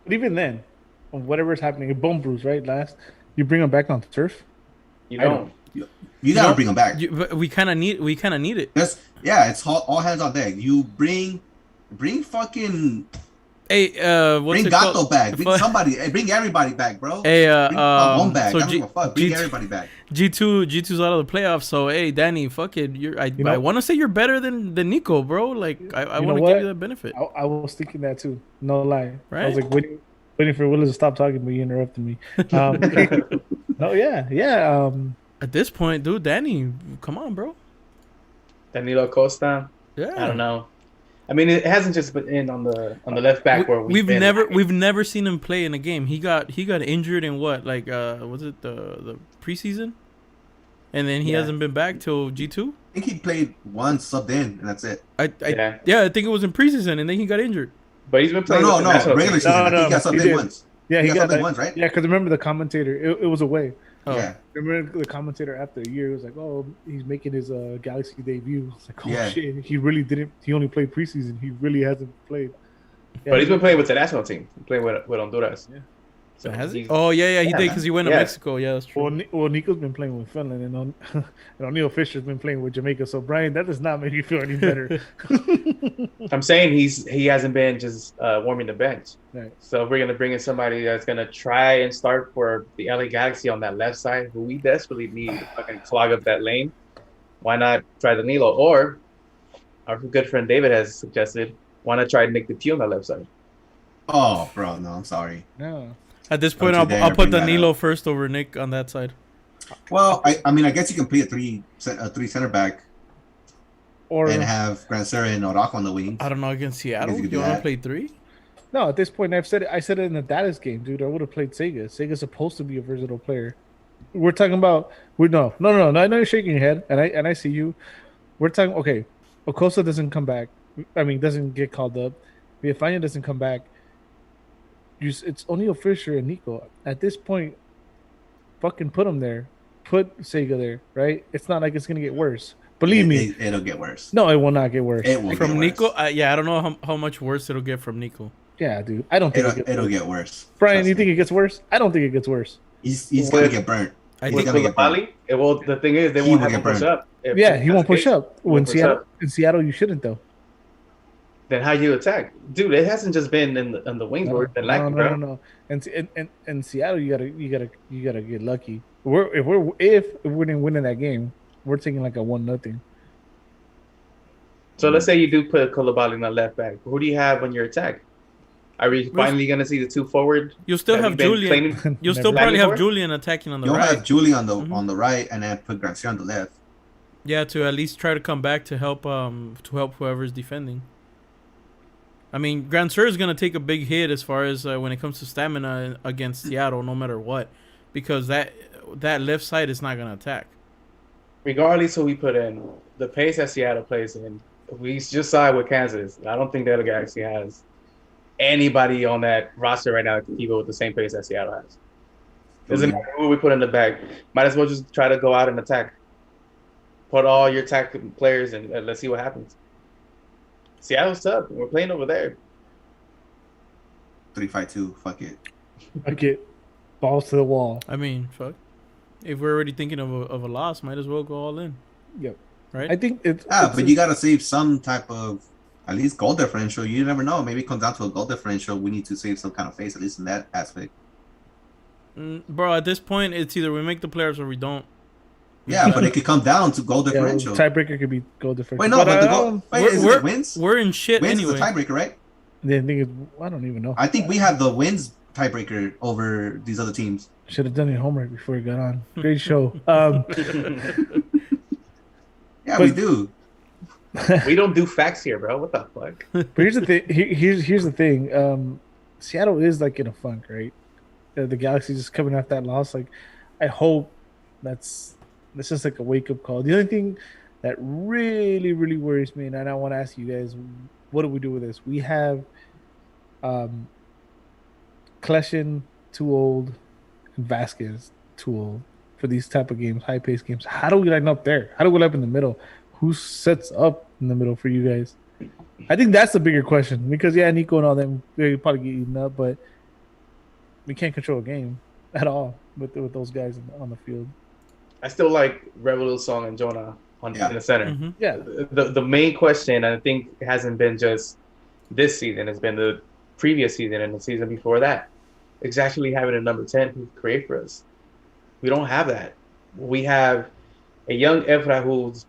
But even then, whatever's happening, a bone bruise, right? Last, you bring him back on the turf. You I don't. You gotta bring him back. But we kind of need it. It's all hands on deck. You bring fucking Hey, what's bring it Gato called? back. Bring somebody. Bring everybody back, bro. Hey, Bring Pavon back. so I don't give a fuck. Bring G2 everybody back. G2's out of the playoffs. So hey, Danny, fuck it. I want to say you're better than Nico, bro. Like I You want know to give what? you that benefit. I was thinking that too. No lie. I was Right? like waiting for Willis to stop talking, but he interrupted me. No, yeah. At this point, dude, Danny, come on, bro. Danilo Costa. Yeah. I don't know. I mean, it hasn't just been in on the left back where We've never seen him play in a game. He got injured in what, like was it the preseason? And then he Yeah. hasn't been back till G2. I think he played one subbed in, and that's it. I think it was in preseason, and then he got injured. But he's been No, playing. with the national regular team. season. I think he got he subbed in did. once. Yeah, He he got got something that. once, right? Yeah, because remember the commentator, it was away. Oh. Yeah. Remember the commentator after a year was like, "Oh, he's making his Galaxy debut." It's like, "Oh Yeah. shit, he really didn't. He only played preseason. He really hasn't played." Yeah, But he's been playing with the national team. He's playing with Honduras. Yeah. So Has he? he's- Oh yeah, he Yeah, did because he went to yeah. Mexico. Yeah, that's true. Well, Nico's been playing with Finland, and and O'Neal Fisher's been playing with Jamaica. So Brian, that does not make you feel any better. I'm saying he hasn't been just warming the bench. Right. So if we're gonna bring in somebody that's gonna try and start for the LA Galaxy on that left side, who we desperately need to fucking clog up that lane. Why not try Danilo? Or our good friend David has suggested, why not try Nick DePuy on that left side? Oh, bro, no, I'm sorry. No. At this point, Don't you I'll dare put bring that Danilo up. first over Nick on that side. Well, I mean, I guess you can play a three center back Or and have Gran Sera and Araujo on the wing. I don't know against Seattle. you could You do want to that. play 3? no, at this point, I said it in the Dallas game, dude. I would have played Sega. Sega's supposed to be a versatile player. We're talking about I know you're shaking your head, and I see you. we're talking. Okay, Okosa doesn't come back. I mean, doesn't get called up. Villafania doesn't come back. It's O'Neal, Fisher, and Nico. At this point, fucking put them there. Put Sega there, right? It's not like it's gonna get worse. Believe me, It'll get worse. no, it will not get worse. It will From get Nico, worse. yeah, I don't know how much worse it'll get from Nico. Yeah, dude. I don't think It'll get worse. Brian, Trust you me. think it gets worse? I don't think it gets worse. He's gonna get burnt? I He's think gonna get burnt. Koulibaly, it will. The thing is, they He won't will have get him push burned. up. If Yeah, that's he won't the push case, up. he won't push up. In Seattle, you shouldn't though. Then how you attack, dude? It hasn't just been in the wings where it's been lacking, bro. No. And Seattle, you gotta get lucky. If we're winning that game, we're taking like a 1-0. So let's say you do put Koulibaly in the left back. Who do you have on your attack? Are we Well, finally gonna see the two forward? You'll still that have we've been Julian. claiming? You'll still Never. probably have Before? Julian attacking on the You'll right. have Julie on the Mhm. on the right, and then put Gracia on the left. Yeah, to at least try to come back to help whoever's defending. I mean, Grand Sur is gonna take a big hit as far as when it comes to stamina against Seattle, no matter what, because that left side is not gonna attack. Regardless who we put in, the pace that Seattle plays in, we just saw it with Kansas. I don't think that actually has anybody on that roster right now that can keep it with the same pace that Seattle has. Doesn't matter who we put in the back. Might as well just try to go out and attack. Put all your attack players in, and let's see what happens. Seattle's tough. We're playing over there. 3-5-2. Fuck it. I get balls to the wall. I mean, fuck. If we're already thinking of a loss, might as well go all in. Yep. Right? I think it's But you gotta save some type of at least goal differential. You never know. Maybe it comes down to a goal differential. We need to save some kind of face, at least in that aspect. Bro, at this point, it's either we make the playoffs or we don't. Yeah, but it could come down to goal differential. tiebreaker could be goal differential. Wait, no, but the I goal. don't- Wait, is it wins? We're in shit Wins anyway. is the tiebreaker, right? the thing is, I don't even know. I think we have the wins tiebreaker over these other teams. Should have done your homework before you got on. Great show. Yeah, But- we do. We don't do facts here, bro. What the fuck? But here's the thing. Here's the thing. Seattle is like in a funk, right? The Galaxy just coming off that loss. Like, I hope that's just like a wake up call. The only thing that really worries me, and I want to ask you guys, what do we do with this? We have Kleshin too old, and Vasquez too old for these type of games, high paced games. How do we line up there? How do we line up in the middle? Who sets up in the middle for you guys? I think that's the bigger question because Nico and all them they probably get eaten up, but we can't control a game at all with those guys on the field. I still like Revolution Song and Jonah in the center. Mhm. Yeah, The main question, I think, hasn't been just this season. It's been the previous season and the season before that. It's actually having a number 10 who can create for us. We don't have that. We have a young Efra who's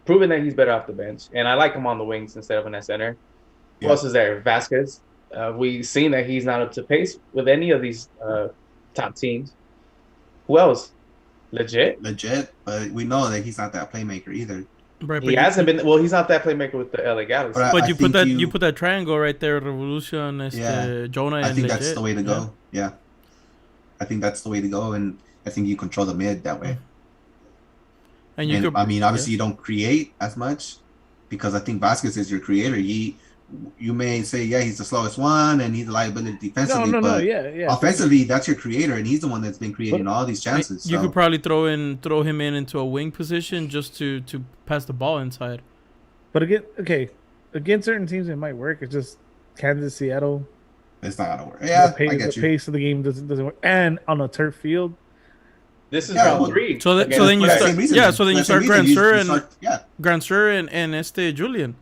proven that he's better off the bench, and I like him on the wings instead of in that center. Who else is there? Vasquez. We've seen that he's not up to pace with any of these top teams. Who else? Legit. But we know that he's not that playmaker either. Right, He hasn't been. Well, he's not that playmaker with the LA Galaxy. But But I you put think you put that triangle right there, Revolution, Jonah, and I think that's Legit. the way to go. Yeah. I think that's the way to go, and I think you control the mid that way. And you And could, I mean, obviously, you don't create as much because I think Vasquez is your creator. You may say, yeah, he's the slowest one and he's a liability defensively, no, but yeah. offensively, that's your creator, and he's the one that's been creating all these chances. you so. could probably throw him into a wing position just to pass the ball inside. But against certain teams it might work. It's just Kansas, Seattle. It's not gonna work. Yeah, the I get you. pace of the game doesn't work, and on a turf field. This is Yeah, round well, 3. so against then you For that start- same reason. yeah, so then For you that same start reason, Grand Sur and- start- yeah, Grand Sur and Julian.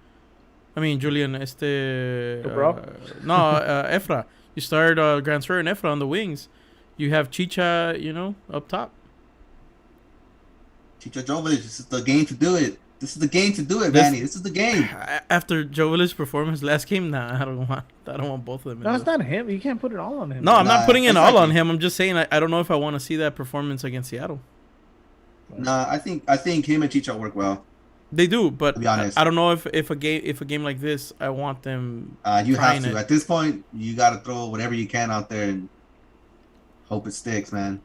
I mean Julian Cabral? Efra. You start Grand Sur and Efra on the wings. You have Chicha, up top. Chicho Jovic, this is the game to do it. This is the game to do it, This- Manny. This is the game. After Jovilic's performance last game, I don't want both of them. No, it's not him. You can't put it all on him. No, I'm not Nah, putting it all exactly. on him. I'm just saying I don't know if I want to see that performance against Seattle. Nah, I think him and Chicho work well. They do, but To be honest. I don't know if a game like this, I want them. You trying have to. it. At this point, you got to throw whatever you can out there and hope it sticks, man.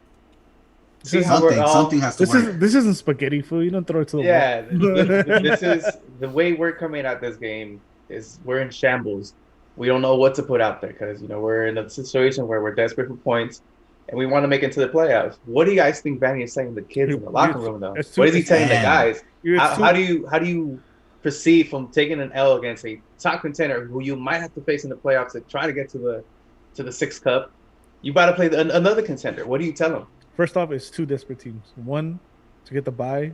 see how we're all. Something has to work. This isn't spaghetti food. You don't throw it to the Yeah, wall. this is the way we're coming at this game. Is we're in shambles. We don't know what to put out there because we're in a situation where we're desperate for points, and we want to make it to the playoffs. What do you guys think Vanny is saying to the kids in the locker room though? What is he telling the guys? How do you perceive from taking an L against a top contender who you might have to face in the playoffs to try to get to the Sixth Cup? You got to play another contender. What do you tell them? First off, it's two desperate teams. One to get the bye,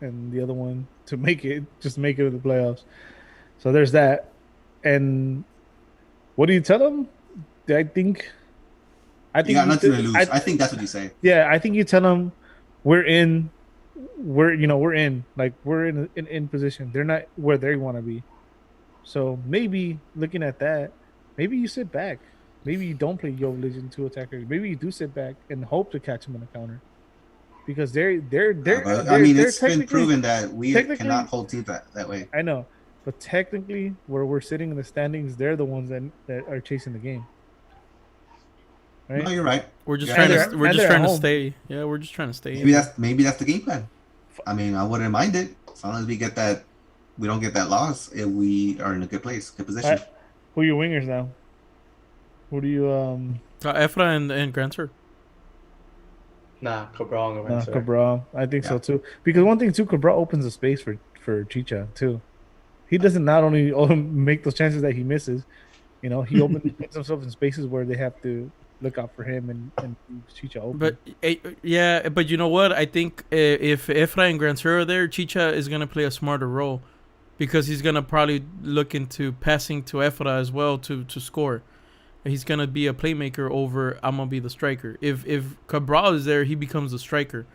and the other one to make it to the playoffs. So there's that. And what do you tell them? I think You got nothing to lose. I think that's what you say. Yeah, I think you tell them we're in. We're in. Like we're in position. They're not where they want to be. So maybe looking at that, maybe you sit back. Maybe you don't play Jovic and two attackers. Maybe you do sit back and hope to catch him in a counter. Because they're it's been proven that we cannot hold teams that way. I know. But technically, where we're sitting in the standings, they're the ones that are chasing the game. Right? No, you're right. We're just Yeah. trying to stay. Yeah, we're just trying to stay. Maybe that's the game plan. I mean, I wouldn't mind it as long as we don't get that loss. If we are in a good place, good position. Who are your wingers now? Who do you Efra and Grancer. Nah, Cabral. Cabral. I think so too. Because one thing too, Cabral opens a space for Chicha too. He doesn't not only make those chances that he misses, he puts himself in spaces where they have to look out for him and Chicha open. But but you know what? I think if Efra and Grancer are there, Chicha is gonna play a smarter role because he's gonna probably look into passing to Efra as well to score. He's gonna be a playmaker over. I'm gonna be the striker. If Cabral is there, he becomes the striker.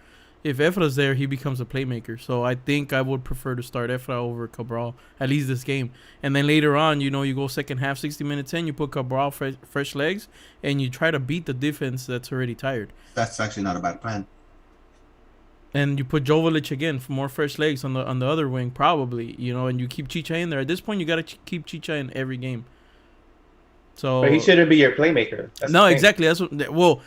If Efra's there, he becomes a playmaker. So I think I would prefer to start Efra over Cabral, at least this game. And then later on, you go second half, 60 minutes in, you put Cabral fresh legs, and you try to beat the defense that's already tired. That's actually not a bad plan. And you put Jovic again for more fresh legs on the other wing, probably. And you keep Chicha in there. At this point, you got to keep Chicha in every game. So, but he shouldn't be your playmaker. No, exactly. That's what. Well,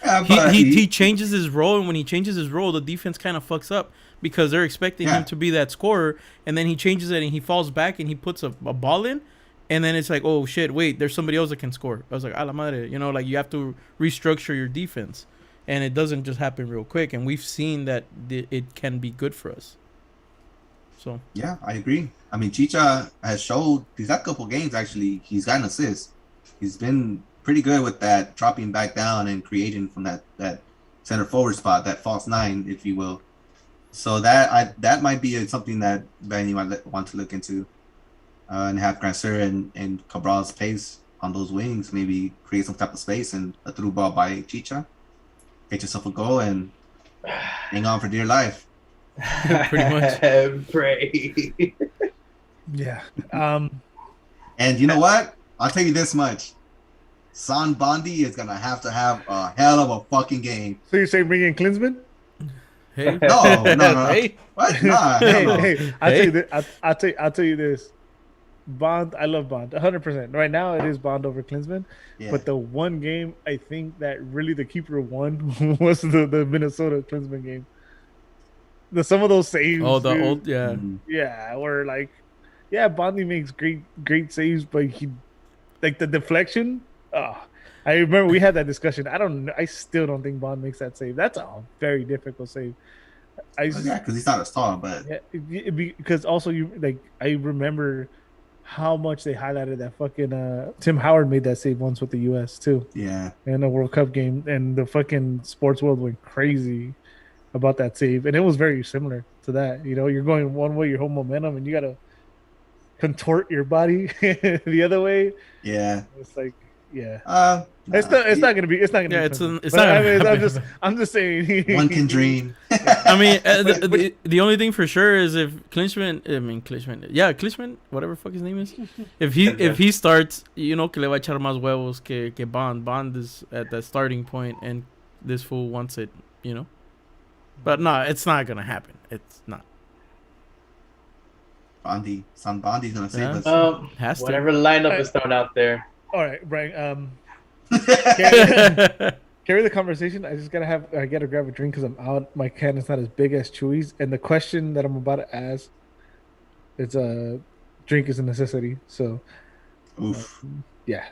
he changes his role, and when he changes his role, the defense kind of fucks up because they're expecting him to be that scorer, and then he changes it and he falls back and he puts a ball in, and then it's like, oh shit, wait, there's somebody else that can score. I was like, a la madre, like you have to restructure your defense, and it doesn't just happen real quick, and we've seen that it can be good for us. So yeah, I agree. I mean, Chicha has showed these last couple games actually he's got an assist. He's been pretty good with that, dropping back down and creating from that center forward spot, that false nine, if you will. So that might be something that Benny might want to look into, and have Grancer and Cabral's pace on those wings, maybe create some type of space and a through ball by Chicha. Get yourself a goal and hang on for dear life. Pretty much. Pray. Yeah. And you know what? I'll tell you this much. San Bondi is going to have a hell of a fucking game. So you're saying bring in Klinsmann? Hey. No. Hey. What? Nah, Hey. I'll tell you this. Bond, I love Bond, 100%. Right now, it is Bond over Klinsmann. Yeah. But the one game I think that really the keeper won was the Minnesota Klinsmann game. Some of those saves. Oh, the dude, old, yeah. Mhm. Yeah, where like, Bondi makes great saves, but he, like the deflection. I remember we had that discussion. I still don't think Bond makes that save. That's a very difficult save. Yeah, because he's not a star, but because also I remember how much they highlighted that fucking Tim Howard made that save once with the U.S. too. Yeah, in a World Cup game, and the fucking sports world went crazy about that save, and it was very similar to that. You're going one way, your whole momentum, and you gotta contort your body the other way. Yeah, it's like it's not gonna be. It's not gonna. Yeah, be it's perfect. not. I Gonna mean, happen. I'm just saying. One can dream. I mean, the only thing for sure is if Klinsmann, whatever fuck his name is, if he starts, que le va a echar más huevos que Bond. Bond is at that starting point, and this fool wants it, But no, it's not gonna happen. It's not. San Bondi's gonna save us. Has to. Whatever lineup is thrown out there. All right, Brian. carry the conversation. I just I gotta grab a drink because I'm out. My can is not as big as Chewy's, and the question that I'm about to ask, it's a drink is a necessity. So Oof. yeah.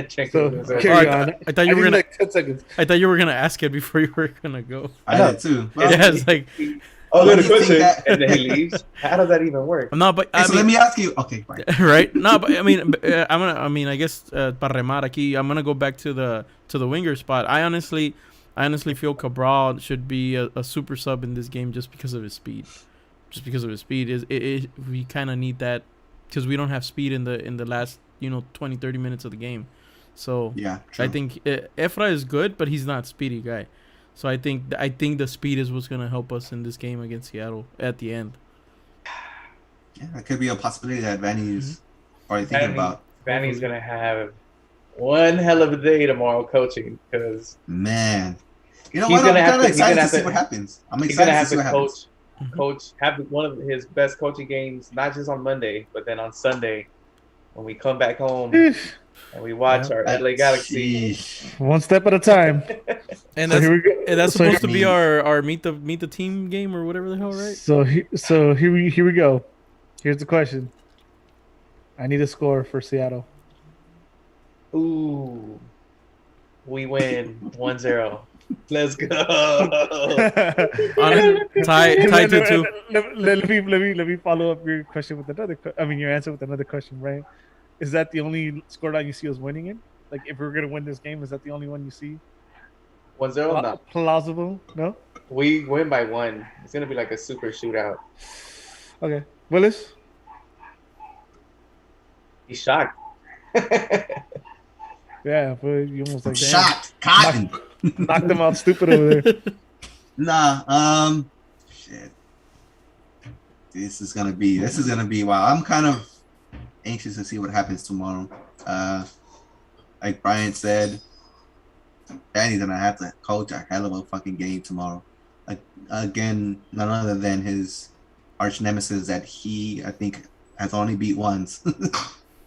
Check So this out. carry Oh, on. I thought you were need gonna. like 10 seconds. I thought you were gonna ask it before you were gonna go. I did too. Well, Yeah, it's like Oh, Why good do you think question. that- And then he leaves. How does that even work? I'm not, but hey, I so mean, let me ask you. Okay, fine. right? No, but I mean, I guess para remar aquí, I'm gonna go back to the winger spot. I honestly feel Cabral should be a super sub in this game just because of his speed. Just because of his speed we kind of need that because we don't have speed in the last 20, 30 minutes of the game. So Yeah, true. I think Efra is good, but he's not a speedy guy. So I think the speed is what's gonna help us in this game against Seattle at the end. Yeah, that could be a possibility that Vanny's already thinking about. Vanny's gonna have one hell of a day tomorrow coaching because Man, you know He's what? I'm gonna have kind to- of he's gonna excited to have see to- what happens. I'm he's excited gonna to have see to what happens. have one of his best coaching games, not just on Monday, but then on Sunday when we come back home and we watch our LA Galaxy. Sheesh. One step at a time. And So that's here we go. and that's So supposed to here- be our meet the team game or whatever the hell, right? So here we go. Here's the question. I need a score for Seattle. Ooh, we win 1-0. Let's go. Tie 2-2. Let me follow up your question with your answer with another question, right? Is that the only scoreline you see us winning in? Like, if we're gonna win this game, is that the only one you see 1-0. No, plausible? No. we win by 1. It's gonna be like a super shootout. Okay, Willis. He's shocked. Yeah, but you almost I'm like shocked. Cotton. knocked them out stupid over there. Nah. Shit. This is gonna be wow. I'm kind of anxious to see what happens tomorrow. Like Brian said, Danny's gonna have to coach a hell of a fucking game tomorrow. Like, again, none other than his arch nemesis that I think has only beat once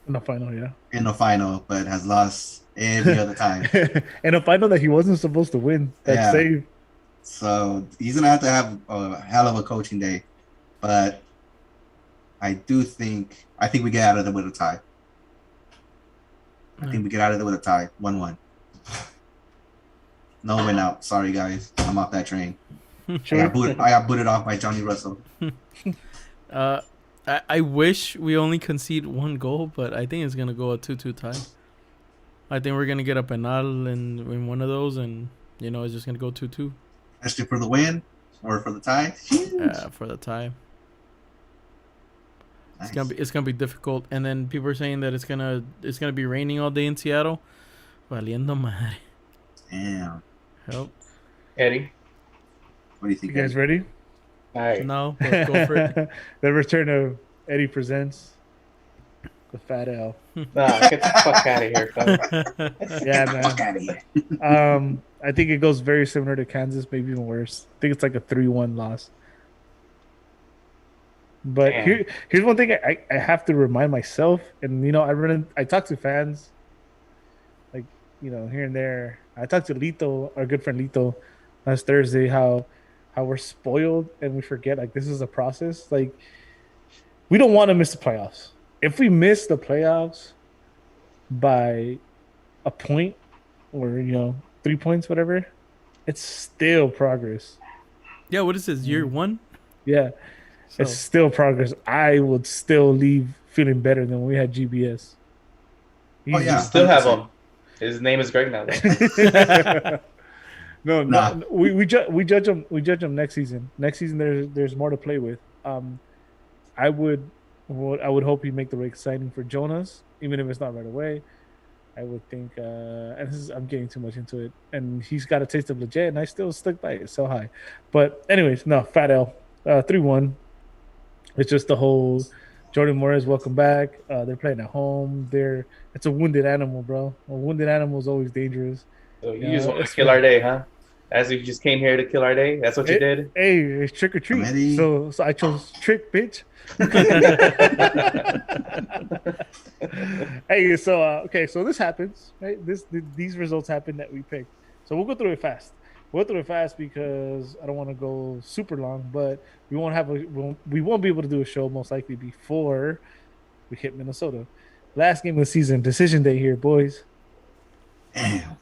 In the final, yeah. in the final, but has lost every other time. And a final that he wasn't supposed to win. That Yeah. save. So he's gonna have to have a hell of a coaching day, but I think we get out of it with a tie. I think we get out of it with a tie, 1-1. No win out. Sorry guys, I'm off that train. I got booted off by Johnny Russell. I wish we only concede one goal, but I think it's gonna go a 2-2 tie. I think we're gonna get a penal in one of those, and it's just gonna go 2-2. Especially for the win or for the tie. For the tie. Nice. It's gonna be difficult, and then people are saying that it's gonna be raining all day in Seattle. Valiendo madre. Damn. Help. Eddie. What do you You think? guys Eddie? ready? All right. No, let's go for it. The return of Eddie Presents. The Fat L. Nah, get the fuck out of here, cuz. Yeah, Fuck man. out of here. I think it goes very similar to Kansas, maybe even worse. I think it's like a 3-1 loss. But Damn. here's one thing I have to remind myself, and I talk to fans, like here and there. I talked to Lito, our good friend Lito, last Thursday, how we're spoiled and we forget like this is a process. Like, we don't want to miss the playoffs. If we miss the playoffs by a point or 3 points, whatever, it's still progress. Yeah, what is this? Year 1? Yeah. So, It's still progress. I would still leave feeling better than when we had GBS. Oh, yeah. Still have 100%. him. His name is Greg now. Though. No, Nah. no, we judge them. We judge them next season. Next season, there's more to play with. I would hope he make the right signing for Jonas, even if it's not right away. I would think, and I'm getting too much into it. And he's got a taste of legit, and I still stuck by it so high. But anyways, no, Fat L, 3-1. It's just the whole Jordan Morris, welcome back. They're playing at home. It's a wounded animal, bro. A wounded animal is always dangerous. So you Yeah, just want to it's kill fine. our day, huh? As if you just came here to kill our day. That's what you did. Hey, it's trick or treat. Ready? So I chose trick, bitch. Hey, so okay, so this happens, right? These results happen that we picked. So we'll go through it fast. We'll go through it fast because I don't want to go super long, but we won't be able to do a show most likely before we hit Minnesota. Last game of the season, decision day here, boys. Damn.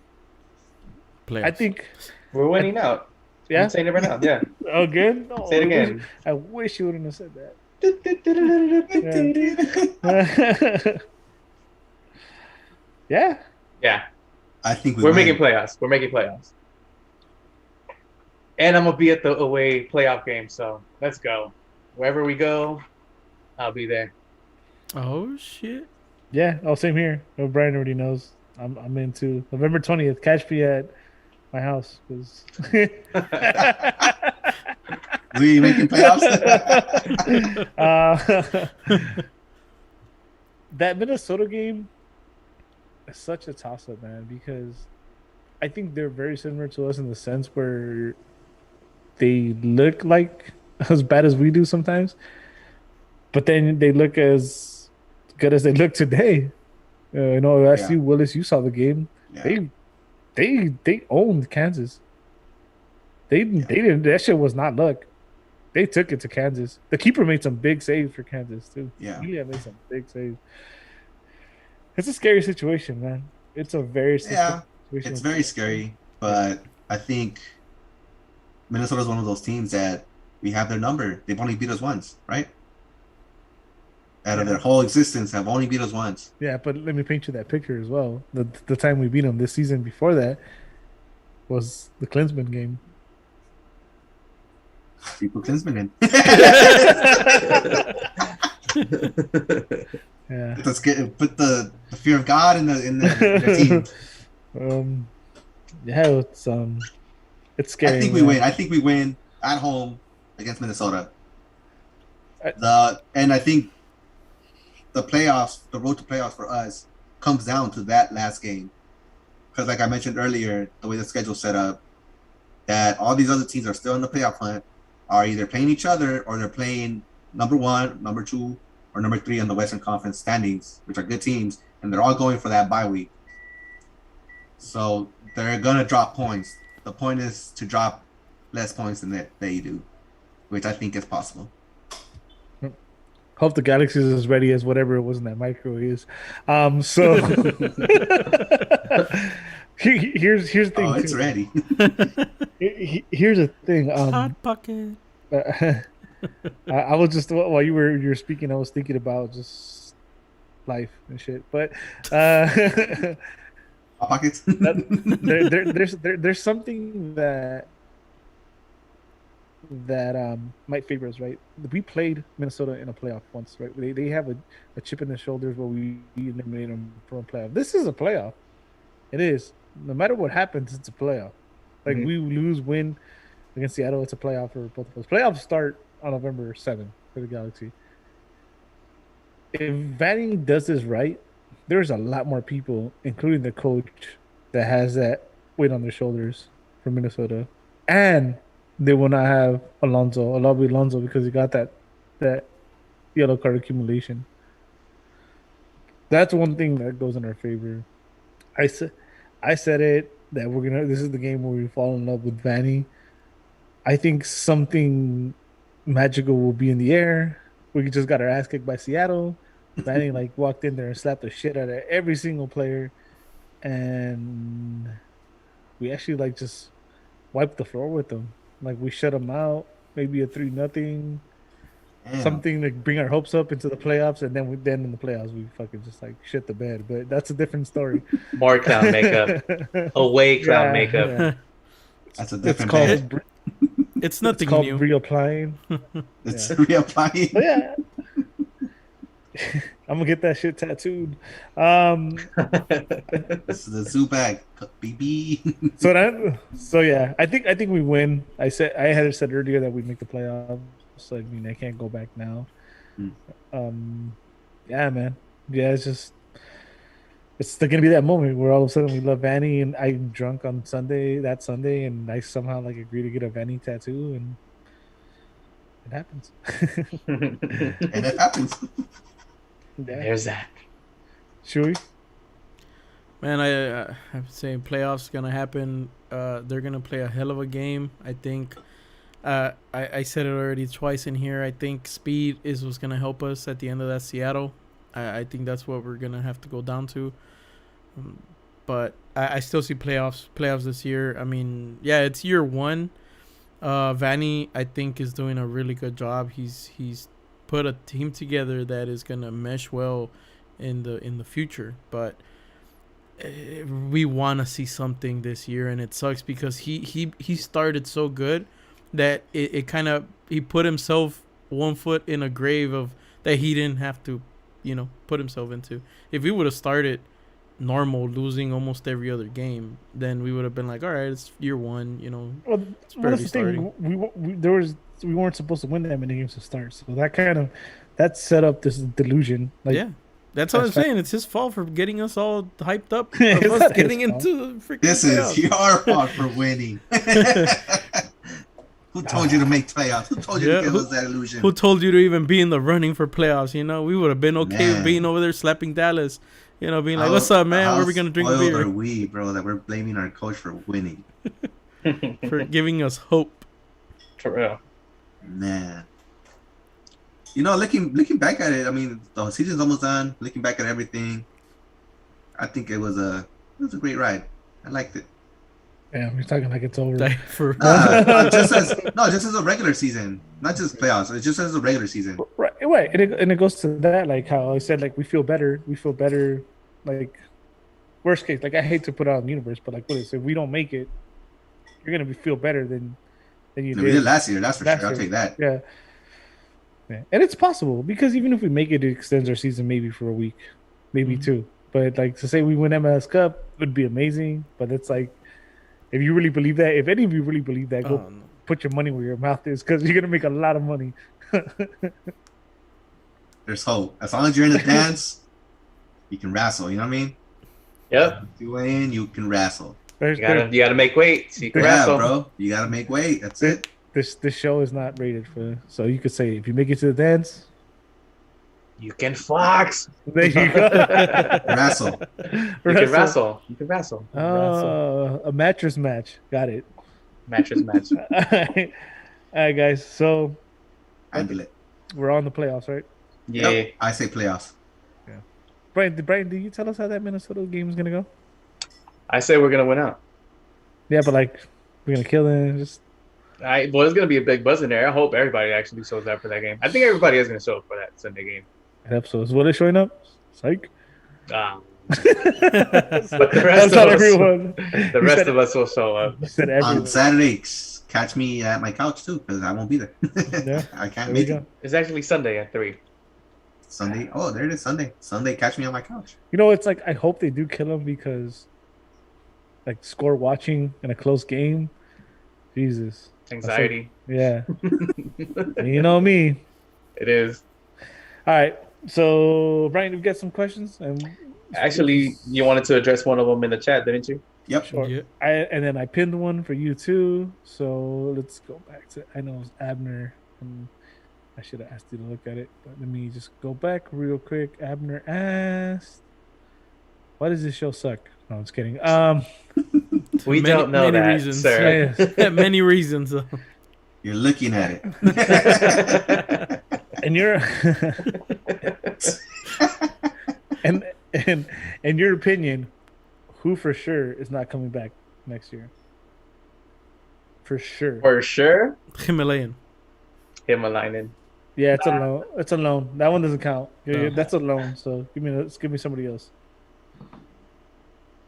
Playoffs. I think, We're winning out. yeah. I'm saying it right now. Yeah. Oh, good. Oh, Say it again. I wish you wouldn't have said that. Yeah. Yeah. I think We're win. making playoffs. We're making playoffs. And I'm gonna be at the away playoff game, so let's go. Wherever we go, I'll be there. Oh shit. Yeah. Oh, same here. Oh, Brian already knows. I'm into November 20th. Catch me at my house because We making playoffs? that Minnesota game is such a toss up, man, because I think they're very similar to us in the sense where they look like as bad as we do sometimes, but then they look as good as they look today. You know, I see Willis, you saw the game. Yeah. They owned Kansas. They didn't. That shit was not luck. They took it to Kansas. The keeper made some big saves for Kansas too. Yeah. Ilya made some big saves. It's a scary situation, man. It's a very Yeah. situation. It's very scary, but I think Minnesota's one of those teams that we have their number. They've only beat us once, right? Out of their whole existence, have only beat us once. Yeah, but let me paint you that picture as well. The time we beat them this season before that was the Klinsman game. People Klinsman in. Yeah. Put the fear of God in the team. Yeah, it's scary. I think we win. I think we win at home against Minnesota. And I think the playoffs, the road to playoffs for us, comes down to that last game. Because, like I mentioned earlier, the way the schedule's set up, that all these other teams are still in the playoff hunt, are either playing each other or they're playing number 1, number 2, or number 3 in the Western Conference standings, which are good teams, and they're all going for that bye week. So they're gonna drop points. The point is to drop less points than they do, which I think is possible. Hope the Galaxy is as ready as whatever it was in that micro is. So here's the thing. Oh, it's ready. Here's the thing. Hot pocket. I was just while you were speaking, I was thinking about just life and shit. But Pockets. there's something that might favor us, right? We played Minnesota in a playoff once, right? They have a chip in their shoulders where we eliminated them from a playoff. This is a playoff. It is. No matter what happens, it's a playoff. Like we lose, win against Seattle, it's a playoff for both of us. Playoffs start on November 7th for the Galaxy. If Vanning does this right, there's a lot more people, including the coach, that has that weight on their shoulders for Minnesota. And they will not have Alonso, because he got that yellow card accumulation. That's one thing that goes in our favor. I said it that this is the game where we fall in love with Vanny. I think something magical will be in the air. We just got our ass kicked by Seattle. Vanny walked in there and slapped the shit out of every single player, and we actually just wiped the floor with them. We shut them out, maybe a 3-0, something to bring our hopes up into the playoffs, and then in the playoffs we fucking just shit the bed. But that's a different story. More clown makeup, away clown makeup. Yeah. That's a different bed. It's nothing it's called new. Reapplying. It's reapplying. But yeah. I'm gonna get that shit tattooed. This is the zoo bag, BB. So yeah, I think we win. I had said earlier that we'd make the playoffs. So I mean, I can't go back now. Yeah, man. Yeah, it's gonna be that moment where all of a sudden we love Vanny, and I'm drunk on that Sunday, and I somehow agree to get a Vanny tattoo, and it happens. And it happens. Yeah. There's that. Should we? Man, I'm saying playoffs gonna happen. They're gonna play a hell of a game. I think. I said it already twice in here. I think speed is what's gonna help us at the end of that Seattle. I think that's what we're gonna have to go down to. But I still see playoffs this year. I mean, yeah, it's year one. Vanny, I think, is doing a really good job. He's put a team together that is gonna mesh well in the future. But we want to see something this year, and it sucks because he started so good that it kind of he put himself one foot in a grave of that he didn't have to, put himself into. If we would have started normal, losing almost every other game, then we would have been like, all right, it's year one, Well, it's well, that's the starting. thing. We weren't supposed to win that many games to start, so that set up this delusion. Like, Yeah, that's what I'm that's saying. It's his fault for getting us all hyped up of It's us not getting his fault. into the freaking This playoffs. is your fault for winning. Who told you to make playoffs? Who told you Yeah, to give who- us that illusion? Who told you to even be in the running for playoffs? We would have been okay with Man. being over there slapping Dallas. Being like, How- "What's up, man? how Where we gonna drink a spoiled beer?" Are we, bro, that we're blaming our coach for winning? For giving us hope. For real. Man. Looking back at it, I mean, the season's almost done. Looking back at everything, I think it was a great ride. I liked it. yeah, we're talking like it's over. Like, for Just as a regular season, not just playoffs. It's just as a regular season. Right, and it goes to that, like how I said, like we feel better, like worst case, like I hate to put out in the universe, but like what is if we don't make it, you're gonna feel better than you We did did. last year, that's for Last sure. I'll year. take that. Yeah. Yeah, and it's possible because even if we make it, it extends our season maybe for a week, maybe Mhm. two. But like to say we win MLS Cup would be amazing. But it's like, if you really believe that, if any of you really believe that, go Oh, no. put your money where your mouth is because you're gonna make a lot of money. There's hope. As long as you're in the dance, you can wrestle. You know what I mean? Yep. If you win, you can wrestle. There's, You gotta make weight so you can Yeah, wrestle. bro. You gotta make weight. That's it. this show is not rated for. So you could say if you make it to the dance, You can flex. there you go. Wrestle. You can wrestle. You can wrestle. A mattress match. Got it. Mattress match. All right, guys. So Handle it. we're on the playoffs, right? Yeah. Yep, I say playoffs. Brian, did you tell us how that Minnesota game is gonna go? I say we're gonna win out. Yeah, but like we're gonna kill them. Just Well, there's gonna be a big buzz in there. I hope everybody actually shows up for that game. I think everybody is gonna show up for that Sunday game. I hope so. Is Willie showing up? Psych. But the rest That's not of us, everyone. the rest of us will show up. You said everyone. On Saturday, catch me at my couch too, because I won't be there. Yeah. I can't There we make go. it. It's actually Sunday at 3. Sunday. Oh, there it is. Sunday. Sunday, catch me on my couch. You know, it's like I hope they do kill him because, like, score watching in a close game. Jesus. Anxiety. Yeah. You know me. It is. All right. So, Brian, we've got some questions. And Actually, you wanted to address one of them in the chat, didn't you? Yep. Sure. Yeah. And then I pinned one for you too. So let's go back to. I know it was Abner, and I should have asked you to look at it, but let me just go back real quick. Abner asked, "Why does this show suck?" No, I'm just kidding. We don't know many that, reasons. sir. Yeah, Many reasons. You're looking at it. and you're and in your opinion, who for sure is not coming back next year? For sure. For sure, Himalayan. Himalayan. Yeah, it's a loan. It's a loan. That one doesn't count. No. That's a loan. So give me somebody else.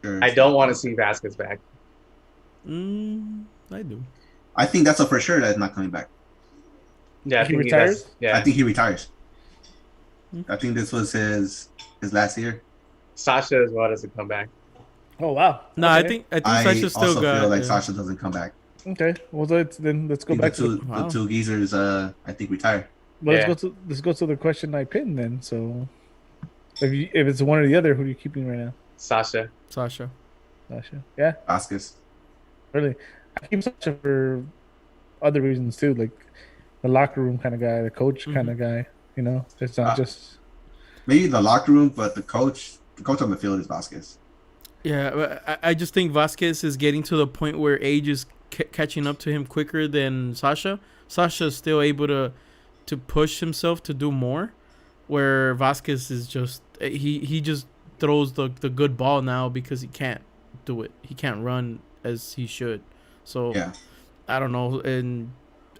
Sure. I don't want to see Vasquez back. I do. I think that's a for sure that's not coming back. Yeah, I He think retires? Yeah, I think he retires. Hmm. I think this was his last year. Sasha as well doesn't come back. Oh wow. No, Okay. I think I Sasha still also got. feel like yeah. Sasha doesn't come back. Okay. Well, let's go I back think to. Wow. the two geezers, I think retire. Well, Yeah. let's go to the question I pinned then. So, if it's one or the other, who are you keeping right now? Sasha. Sasha. Sasha. Yeah, Vasquez. really. I keep Sasha for other reasons too, like the locker room kind of guy, the coach kind of guy. You know, it's not Ah. just. Maybe the locker room, but the coach on the field is Vasquez. Yeah, but I just think Vasquez is getting to the point where age is catching up to him quicker than Sasha. Sasha's still able to push himself to do more, where Vasquez is just he just throws the good ball now because he can't do it. He can't run as he should. So Yeah. I don't know, and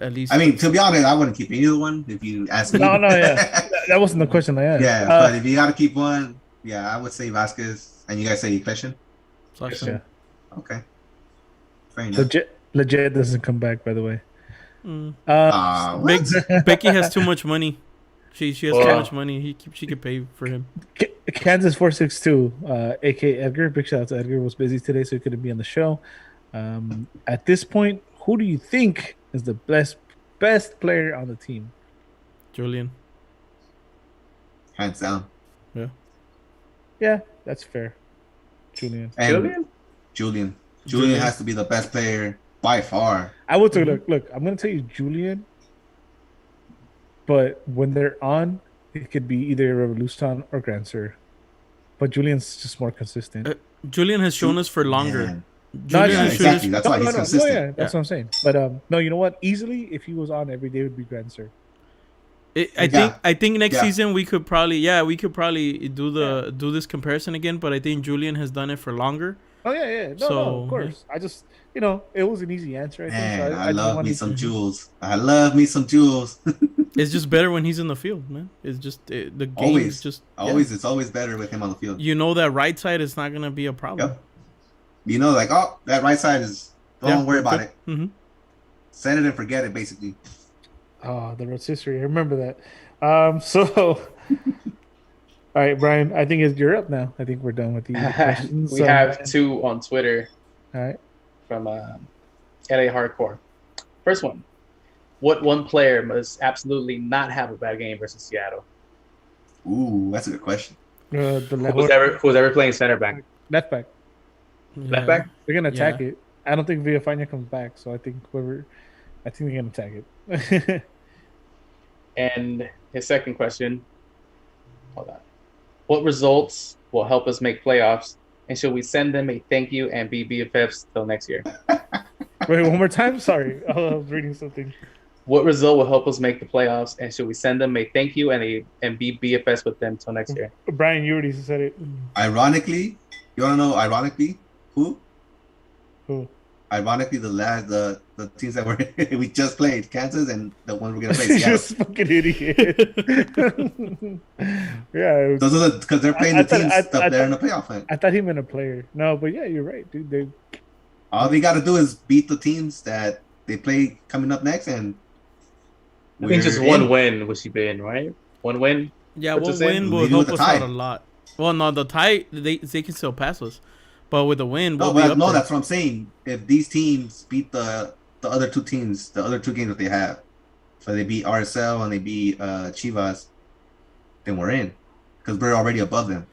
at least I mean, to be honest, I wouldn't keep either one if you ask me. No, yeah, that wasn't the question I asked. Yeah, but if you got to keep one, yeah, I would say Vasquez. And you guys say question? Sasha. yeah. Okay. Fair enough. Legit doesn't come back, by the way. Mm. What? Becky has too much money. She has too Well- much money. She could pay for him. Kansas 462, aka Edgar. Big shout out to Edgar. Was busy today, so he couldn't be on the show. At this point, who do you think is the best player on the team? Julian. Hands down. Yeah, that's fair. Julian. And Julian? Julian. Julian. Julian has to be the best player by far. I would say, look, I'm gonna tell you Julian, but when they're on, it could be either Revolution or Grancer. But Julian's just more consistent. Julian has shown us for longer. Man. Julian Yeah, has shown exactly. us- That's why he's consistent. yeah, that's what I'm saying. But no, you know what? Easily, if he was on every day, it would be Grancer. I think next Yeah. season we could probably do this comparison again, but I think Julian has done it for longer. Oh yeah. No, So, of course. I just, it was an easy answer. I think. Man, So I didn't love want me to- some Jules. I love me some Jules. It's just better when he's in the field, man. It's just the game Always. is just It's always better with him on the field. You know that right side is not gonna be a problem. Yep. You know, like, oh, that right side is. Don't worry about it. Mm-hmm. Send it and forget it, basically. Oh, the rotisserie. I remember that. So, all right, Brian. I think you're up now. I think we're done with the questions. We So- have two on Twitter All right. from LA Hardcore. First one. What one player must absolutely not have a bad game versus Seattle? Ooh, that's a good question. The Who's ever playing center back? left back. Left back? They're gonna attack Yeah. it. I don't think Villafana comes back, so I think they're gonna attack it. And his second question. Hold on. What results will help us make playoffs? And should we send them a thank you and be BFFs till next year? Wait, one more time. Sorry, I was reading something. What result will help us make the playoffs? And should we send them a thank you and be BFS with them till next year? Brian, you already said it. Ironically, you want to know, ironically, who? Who? Ironically, the teams that we just played, Kansas, and the one we're gonna play, You're Seattle. just fucking idiot. Yeah, Those are because they're playing I the thought- teams I that they're in the thought- playoff hunt. I thought he meant a player. No, but yeah, you're right, dude. All they got to do is beat the teams that they play coming up next, and I think just we're one in. win would she be in, right? One win. Yeah, Puts one us in. win will Leading help with us the out tie. a lot. Well, no, the tie they can still pass us, but with a win, No, we'll be but up no, there. that's what I'm saying. If these teams beat the other two teams, the other two games that they have, so they beat RSL and they beat Chivas, then we're in because we're already above them.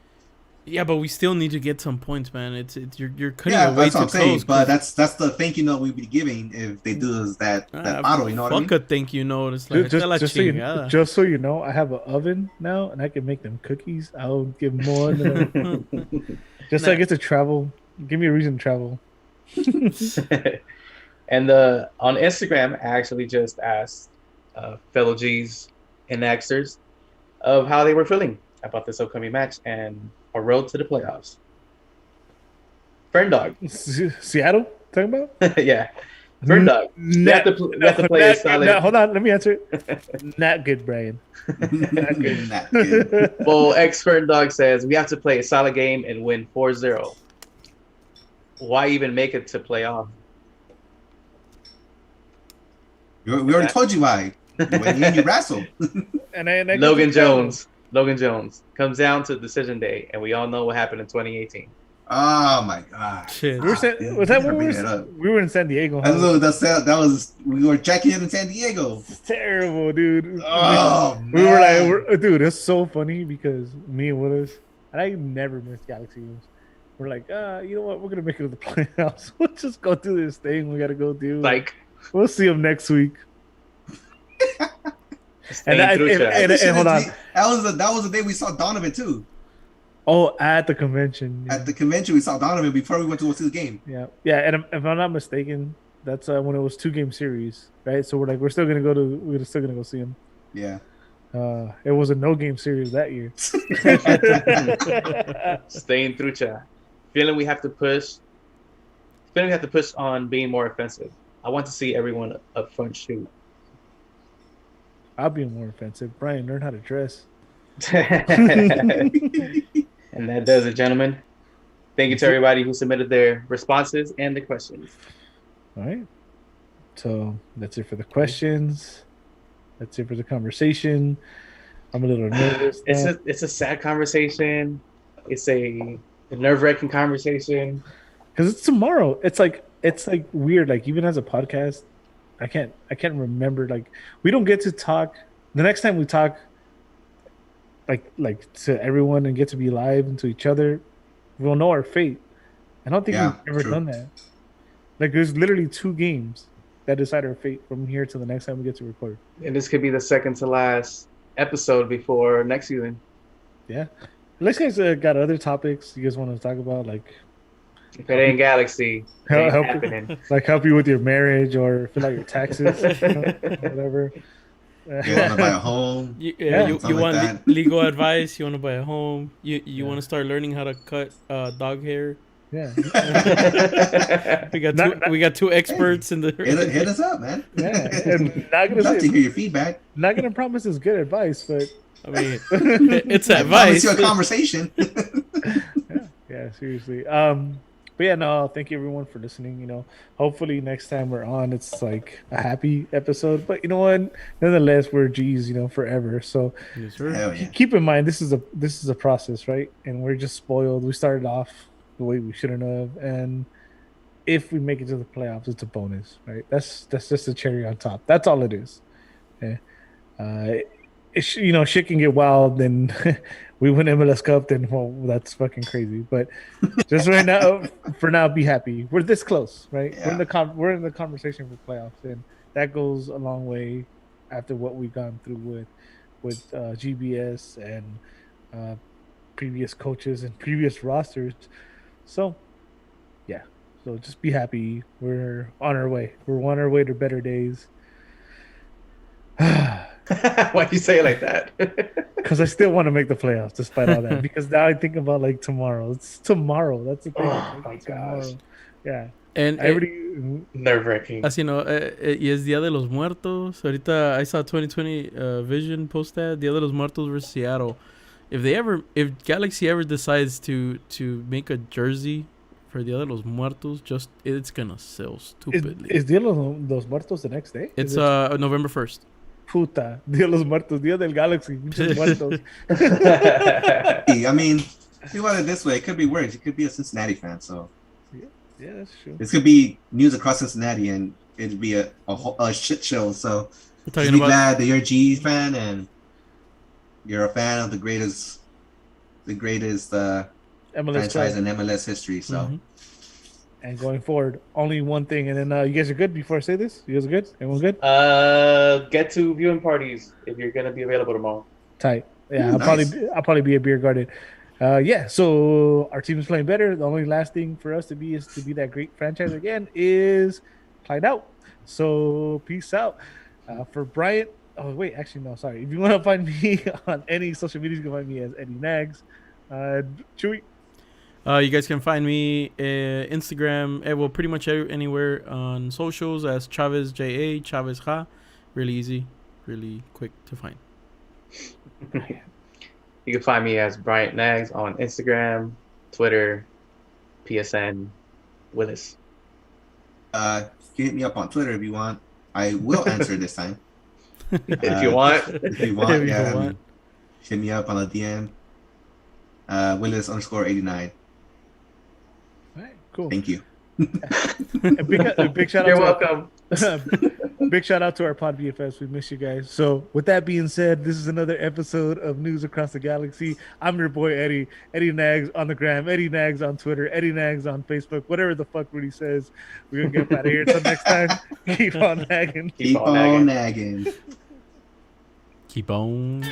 Yeah, but we still need to get some points, man. It's you're cutting Yeah, it way that's too what I'm saying. close. But that's the thank you note we'd be giving if they do us that auto. You know what I mean? Fuck a thank you note. It's like Just so you know, I have an oven now, and I can make them cookies. I'll give more than just so I get to travel. Give me a reason to travel. And on Instagram, I actually just asked fellow G's and Naxters of how they were feeling about this upcoming match and a road to the playoffs. Fern Dog. Seattle, talking about? Yeah. Fern Dog. We have to play a solid. Hold on, let me answer it. Not good, Brian. Not good. Well, ex-Fern Dog says we have to play a solid game and win 4-0. Why even make it to playoff? We already told you why. When you wrestle. And I Logan Jones comes down to decision day, and we all know what happened in 2018. Oh my god. Shit. We were was that when we were in San Diego? That was we were checking in San Diego. It's terrible, dude. Oh, we were man. like, dude, it's so funny because me and Willis, and I never missed Galaxy games. We're like, you know what? We're gonna make it to the playoffs. We'll just go do this thing we gotta go do. Like, we'll see them next week. staying through chat. and hold on. That was the day we saw Donovan too. Oh, at the convention. Yeah. At the convention, we saw Donovan before we went to go see the game. Yeah. And if I'm not mistaken, that's when it was 2-game series, right? So we're still gonna go see him. Yeah. It was a no-game series that year. Staying trucha. Feeling we have to push on being more offensive. I want to see everyone up front shoot. I'll be more offensive. Brian, learn how to dress. And that does it, gentlemen. Thank you to everybody who submitted their responses and the questions. All right. So that's it for the questions. That's it for the conversation. I'm a little nervous. It's a sad conversation. It's a nerve-wracking conversation. Because it's tomorrow. It's like weird. Like even as a podcast, I can't remember. Like we don't get to talk. The next time we talk, like to everyone and get to be live and to each other, we'll know our fate. I don't think we've ever done that. Like there's literally 2 games that decide our fate from here to the next time we get to record. And this could be the second to last episode before next season. Yeah. Unless you guys got other topics you guys want to talk about, like if it ain't Galaxy, it ain't help happening. Like help you with your marriage or fill out your taxes, whatever. You want to buy a home? You something want like that. legal advice? You want to buy a home? You want to start learning how to cut dog hair? Yeah. We got two experts in the. Hit us up, man. Yeah. And not gonna Love to hear your feedback. not gonna promise it's good advice, but I mean, it's I promise advice. you a conversation. yeah, seriously. But yeah, no, thank you everyone for listening. You know, hopefully next time we're on, it's like a happy episode. But you know what? Nonetheless, we're G's, you know, forever. So Yes, sir. Hell yeah. keep in mind this is a process, right? And we're just spoiled. We started off the way we shouldn't have, and if we make it to the playoffs, it's a bonus, right? That's just a cherry on top. That's all it is. Yeah. Shit can get wild, and we win MLS Cup, then well, that's fucking crazy. But just right now, for now, be happy. We're this close, right? Yeah. We're in the conversation for playoffs, and that goes a long way after what we've gone through with GBS and previous coaches and previous rosters. So, yeah. So just be happy. We're on our way. We're on our way to better days. Why'd you say it like that? Because I still want to make the playoffs despite all that. Because now I think about like tomorrow. It's tomorrow. That's the thing. Oh, my Tomorrow. gosh. Yeah. And I already. Nerve-wracking. as you know, y es Día de los Muertos. Ahorita I saw 2020 Vision post that Día de los Muertos versus Seattle. If Galaxy ever decides to make a jersey for Día de los Muertos, it's gonna sell stupidly. Is Dia de los Muertos the next day? It's Is it- November 1st. Puta. Dia de los Muertos. Dia del Galaxy. Muchos muertos. I mean, if you want it this way, it could be worse. You could be a Cincinnati fan, so Yeah, that's true. this could be news across Cincinnati, and it'd be a shit show. So We're just talking be about glad that you're a G fan and you're a fan of the greatest MLS franchise Cup. in MLS history. So Mhm. And going forward, only one thing. And then you guys are good before I say this? You guys are good? Everyone good? Get to viewing parties if you're gonna be available tomorrow. Tight. Yeah, Ooh, nice. I'll probably be a beer garden. Yeah, so our team is playing better. The only last thing for us to be that great franchise again is played out. So peace out. For Bryant. Oh wait, actually no, sorry. If you want to find me on any social media, you can find me as Eddie Nags. Chewy. You guys can find me Instagram, well, pretty much anywhere on socials as Chavez JA, Chavez Ha. Really easy, really quick to find. You can find me as Bryant Nags on Instagram, Twitter, PSN, Willis. hit me up on Twitter if you want. I will answer this time. If you want. If you want, If you yeah. want. Hit me up on the DM. Willis_89. All right, cool. Thank you. A big shout out. You're to welcome. Big shout out to our Pod BFFs. We miss you guys. So, with that being said, this is another episode of News Across the Galaxy. I'm your boy Eddie Nags on the gram, Eddie Nags on Twitter, Eddie Nags on Facebook, whatever the fuck Rudy says. We're gonna get out of here. Until next time, keep on nagging. Keep on nagging. Keep on.